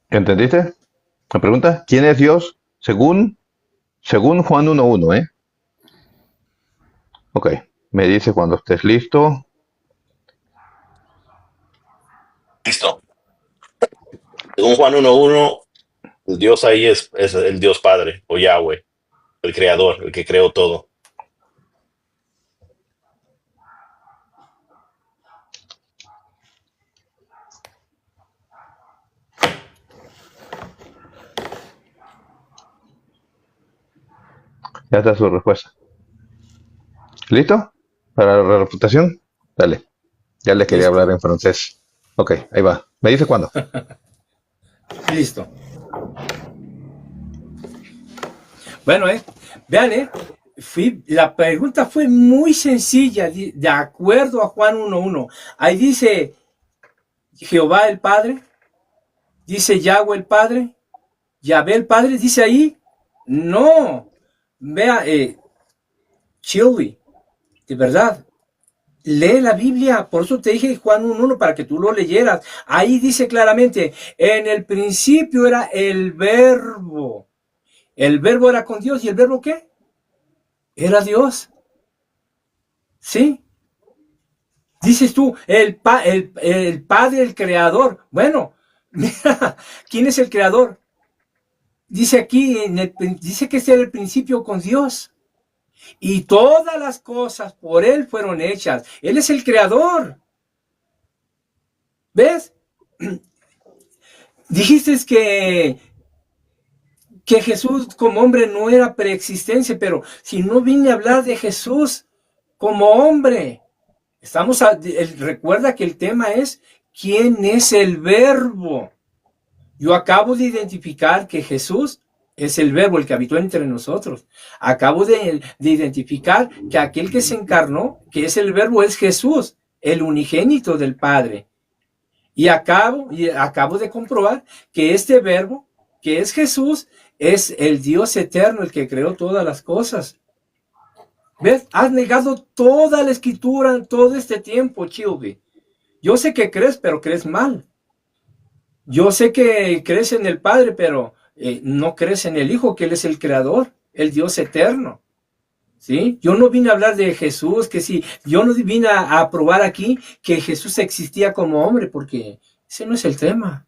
¿Entendiste? La pregunta, ¿quién es Dios según Juan 1.1, eh? Ok, me dice cuando estés listo. Listo. Según Juan 1:1, el Dios ahí es el Dios Padre o Yahweh, el creador, el que creó todo. Ya está su respuesta. ¿Listo? ¿Para la reputación? Dale. Ya le quería Listo, hablar en francés. Ok, ahí va. ¿Me dice cuándo? listo. Bueno, vean, la pregunta fue muy sencilla, de acuerdo a Juan 1.1. Ahí dice, Jehová el Padre, dice Yahweh el Padre, Yahvé el Padre, dice ahí. No, vea, Chilby, de verdad, lee la Biblia. Por eso te dije Juan 1:1 para que tú lo leyeras. Ahí dice claramente, en el principio era el verbo. El verbo era con Dios. ¿Y el verbo qué? Era Dios. ¿Sí? Dices tú, el Padre, el Creador. Bueno, mira, ¿quién es el Creador? Dice aquí, dice que es el principio con Dios. Y todas las cosas por Él fueron hechas. Él es el Creador. ¿Ves? Dijiste que Jesús como hombre no era preexistencia, pero si no vine a hablar de Jesús como hombre, recuerda que el tema es ¿quién es el verbo? Yo acabo de identificar que Jesús es el verbo, el que habitó entre nosotros. Acabo de identificar que aquel que se encarnó, que es el verbo, es Jesús, el unigénito del Padre. Y acabo de comprobar que este verbo, que es Jesús, es el Dios eterno, el que creó todas las cosas. ¿Ves? Has negado toda la escritura todo este tiempo, Chilby. Yo sé que crees, pero crees mal. Yo sé que crees en el Padre, pero no crees en el Hijo, que Él es el Creador, el Dios eterno. ¿Sí? Yo no vine a hablar de Jesús, que sí, yo no vine a probar aquí que Jesús existía como hombre, porque ese no es el tema.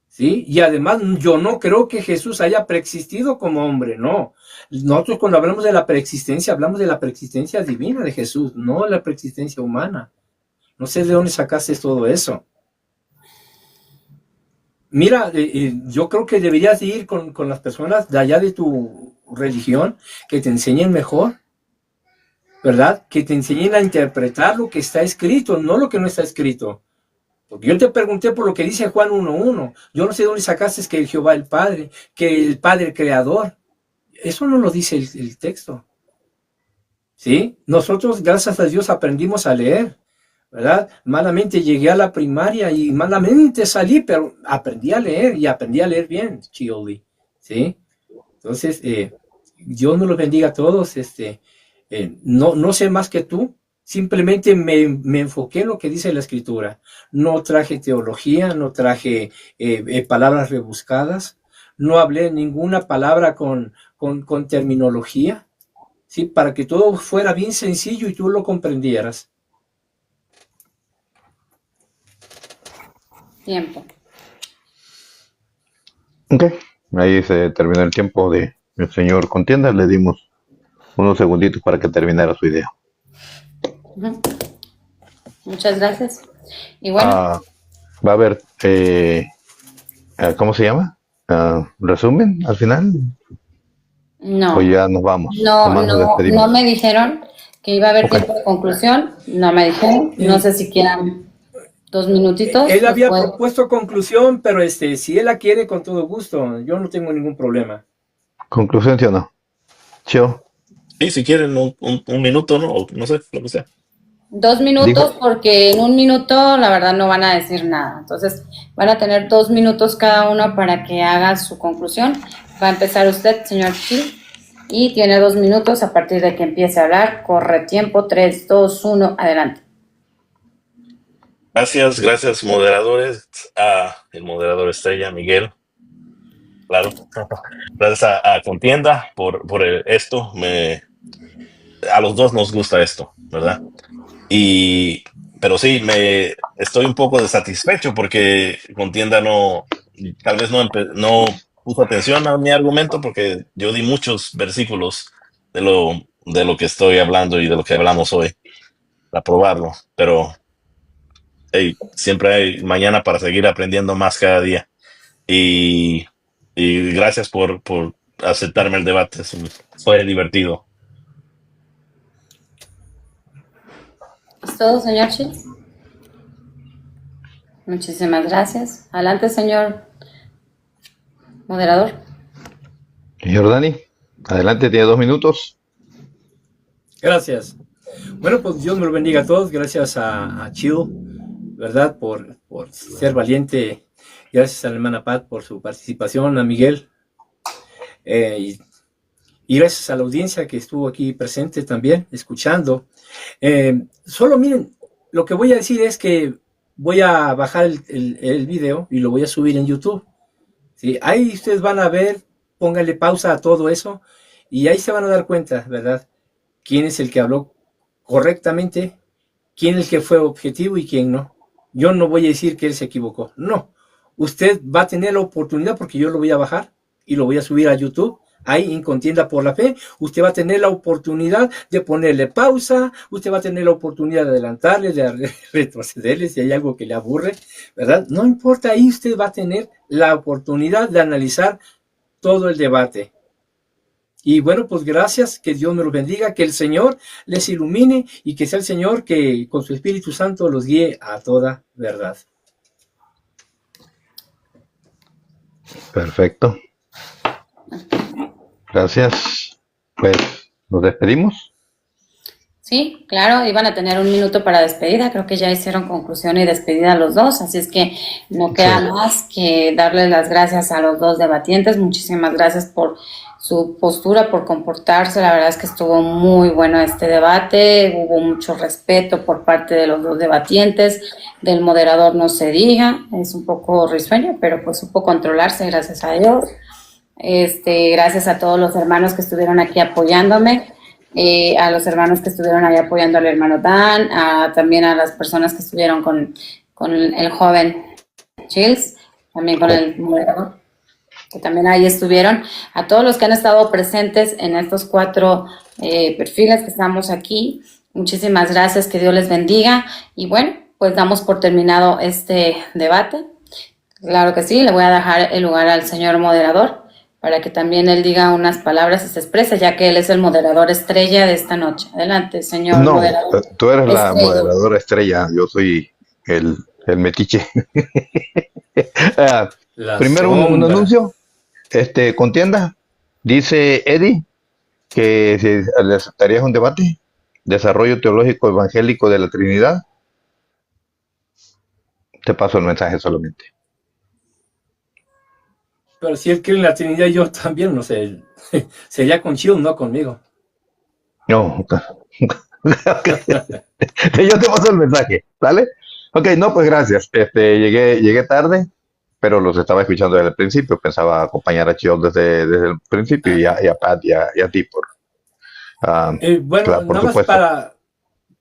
¿Sí? Y además yo no creo que Jesús haya preexistido como hombre, no. Nosotros cuando hablamos de la preexistencia, hablamos de la preexistencia divina de Jesús, no la preexistencia humana. No sé de dónde sacaste todo eso. Mira, yo creo que deberías ir con las personas de allá de tu religión que te enseñen mejor, ¿verdad? Que te enseñen a interpretar lo que está escrito, no lo que no está escrito. Porque yo te pregunté por lo que dice Juan 1:1. Yo no sé de dónde sacaste que el Jehová el Padre, que el Padre Creador. Eso no lo dice el texto. ¿Sí? Nosotros, gracias a Dios, aprendimos a leer, ¿verdad? Malamente llegué a la primaria y malamente salí, pero aprendí a leer y aprendí a leer bien, Chioli. ¿Sí? Entonces, Dios nos los bendiga a todos. No sé más que tú. Simplemente me enfoqué en lo que dice la Escritura. No traje teología, no traje palabras rebuscadas, no hablé ninguna palabra con terminología, ¿sí? Para que todo fuera bien sencillo y tú lo comprendieras. Tiempo. Ok, ahí se terminó el tiempo de el señor Contienda. Le dimos unos segunditos para que terminara su idea. Ujú. Muchas gracias. Y bueno, Va a haber, ¿cómo se llama? ¿Resumen al final? ¿O no, ya nos vamos? no, Nomás nos no, despedimos. no me dijeron que iba a haber Ok. tiempo de conclusión, no me dijeron, no sé si quieran 2 minutitos. Él había después. propuesto conclusión, pero si él la quiere, con todo gusto, yo no tengo ningún problema. ¿Conclusión, sí o no? Chio, Sí, si quieren un minuto, ¿no? O no sé, lo que sea. 2 minutos, dijo, porque en 1 minuto la verdad no van a decir nada. Entonces van a tener 2 minutos cada uno para que haga su conclusión. Va a empezar usted, señor Chi, y tiene 2 minutos a partir de que empiece a hablar. Corre tiempo, 3, 2, 1, adelante. Gracias, moderadores. El moderador estrella, Miguel, claro. Gracias a Contienda por esto. A los dos nos gusta esto, ¿verdad? Pero sí, estoy un poco desatisfecho porque Contienda tal vez no puso atención a mi argumento, porque yo di muchos versículos de lo que estoy hablando y de lo que hablamos hoy para probarlo, pero hey, siempre hay mañana para seguir aprendiendo más cada día. Y gracias por aceptarme el debate, fue divertido. ¿Es todo, señor Chi? Muchísimas gracias. Adelante, señor moderador. Jordani, adelante, tiene 2 minutos. Gracias. Bueno, pues Dios me lo bendiga a todos. Gracias a Chill ¿verdad? Por ser valiente. Gracias a la hermana Pat por su participación, a Miguel. Y gracias a la audiencia que estuvo aquí presente también, escuchando. Solo miren, lo que voy a decir es que voy a bajar el video y lo voy a subir en YouTube. ¿Sí? Ahí ustedes van a ver, pónganle pausa a todo eso y ahí se van a dar cuenta, ¿verdad? Quién es el que habló correctamente, quién es el que fue objetivo y quién no. Yo no voy a decir que él se equivocó, no. Usted va a tener la oportunidad porque yo lo voy a bajar y lo voy a subir a YouTube. Ahí en Contienda por la Fe, usted va a tener la oportunidad de ponerle pausa, usted va a tener la oportunidad de adelantarle, de retrocederle si hay algo que le aburre, ¿verdad? No importa, ahí usted va a tener la oportunidad de analizar todo el debate. Y bueno, pues gracias, que Dios me los bendiga, que el Señor les ilumine y que sea el Señor que con su Espíritu Santo los guíe a toda verdad. Perfecto. Gracias. Pues nos despedimos. Sí, claro, iban a tener un minuto para despedida, creo que ya hicieron conclusión y despedida los dos, así es que no queda más que darles las gracias a los dos debatientes. Muchísimas gracias por su postura, por comportarse. La verdad es que estuvo muy bueno este debate, hubo mucho respeto por parte de los dos debatientes, del moderador no se diga, es un poco risueño, pero pues supo controlarse, gracias a Dios. Gracias a todos los hermanos que estuvieron aquí apoyándome, a los hermanos que estuvieron ahí apoyando al hermano Dan, también a las personas que estuvieron con el joven Chills, también con el moderador, que también ahí estuvieron, a todos los que han estado presentes en estos 4 perfiles que estamos aquí. Muchísimas gracias, que Dios les bendiga, y bueno, pues damos por terminado este debate. Claro que sí, le voy a dejar el lugar al señor moderador, para que también él diga unas palabras y se exprese, ya que él es el moderador estrella de esta noche. Adelante, señor moderador. No, tú eres la moderadora estrella, yo soy el metiche. Primero un anuncio. Contienda, dice Eddie que si le aceptarías un debate, desarrollo teológico evangélico de la Trinidad. Te paso el mensaje solamente. Pero si él cree en la Trinidad, yo también, no sé, sería con Chill, no conmigo. No, yo te paso el mensaje, ¿vale? Ok, no, pues gracias. Llegué tarde, pero los estaba escuchando desde el principio. Pensaba acompañar a Chill desde el principio y a Pat y a ti bueno, claro, por nada supuesto. más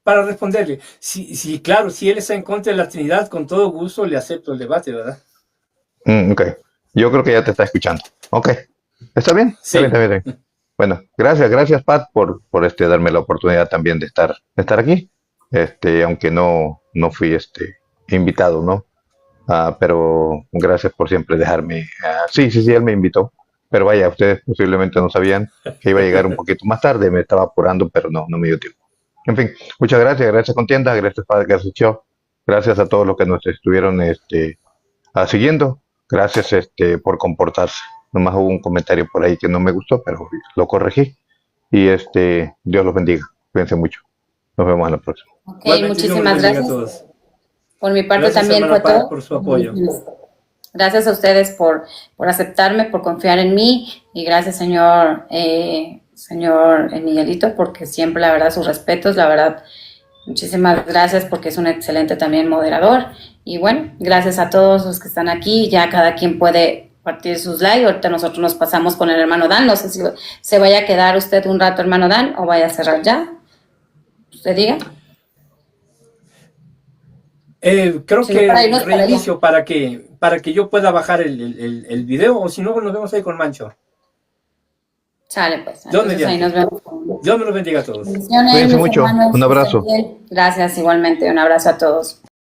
para responderle. Sí, claro, si él está en contra de la Trinidad, con todo gusto le acepto el debate, ¿verdad? Ok. Yo creo que ya te está escuchando. Ok. ¿Está bien? Sí. Está bien. Bueno, gracias, Pat, por darme la oportunidad también de estar aquí. Aunque no fui invitado, ¿no? Pero gracias por siempre dejarme. Sí, él me invitó. Pero vaya, ustedes posiblemente no sabían que iba a llegar un poquito más tarde. Me estaba apurando, pero no me dio tiempo. En fin, muchas gracias, Contienda, gracias, Pat, gracias, Cho. Gracias a todos los que nos estuvieron siguiendo. Gracias por comportarse. Nomás hubo un comentario por ahí que no me gustó, pero lo corregí. Y Dios los bendiga. Cuídense mucho. Nos vemos en la próxima. Ok, muchísimas gracias. Por mi parte gracias, también fue todo. Por su apoyo. Gracias a ustedes por aceptarme, por confiar en mí, y gracias, señor Miguelito, porque siempre, la verdad, sus respetos, la verdad, muchísimas gracias, porque es un excelente también moderador. Y bueno, gracias a todos los que están aquí. Ya cada quien puede partir sus likes. Ahorita nosotros nos pasamos con el hermano Dan. No sé si se vaya a quedar usted un rato, hermano Dan, o vaya a cerrar ya. Usted diga. Creo que reinicio para que yo pueda bajar el video, o si no, nos vemos ahí con Mancho. Sale, pues. Entonces, ahí nos vemos. Dios me los bendiga a todos. Cuídense mucho. Un abrazo. Gracias, igualmente. Un abrazo a todos.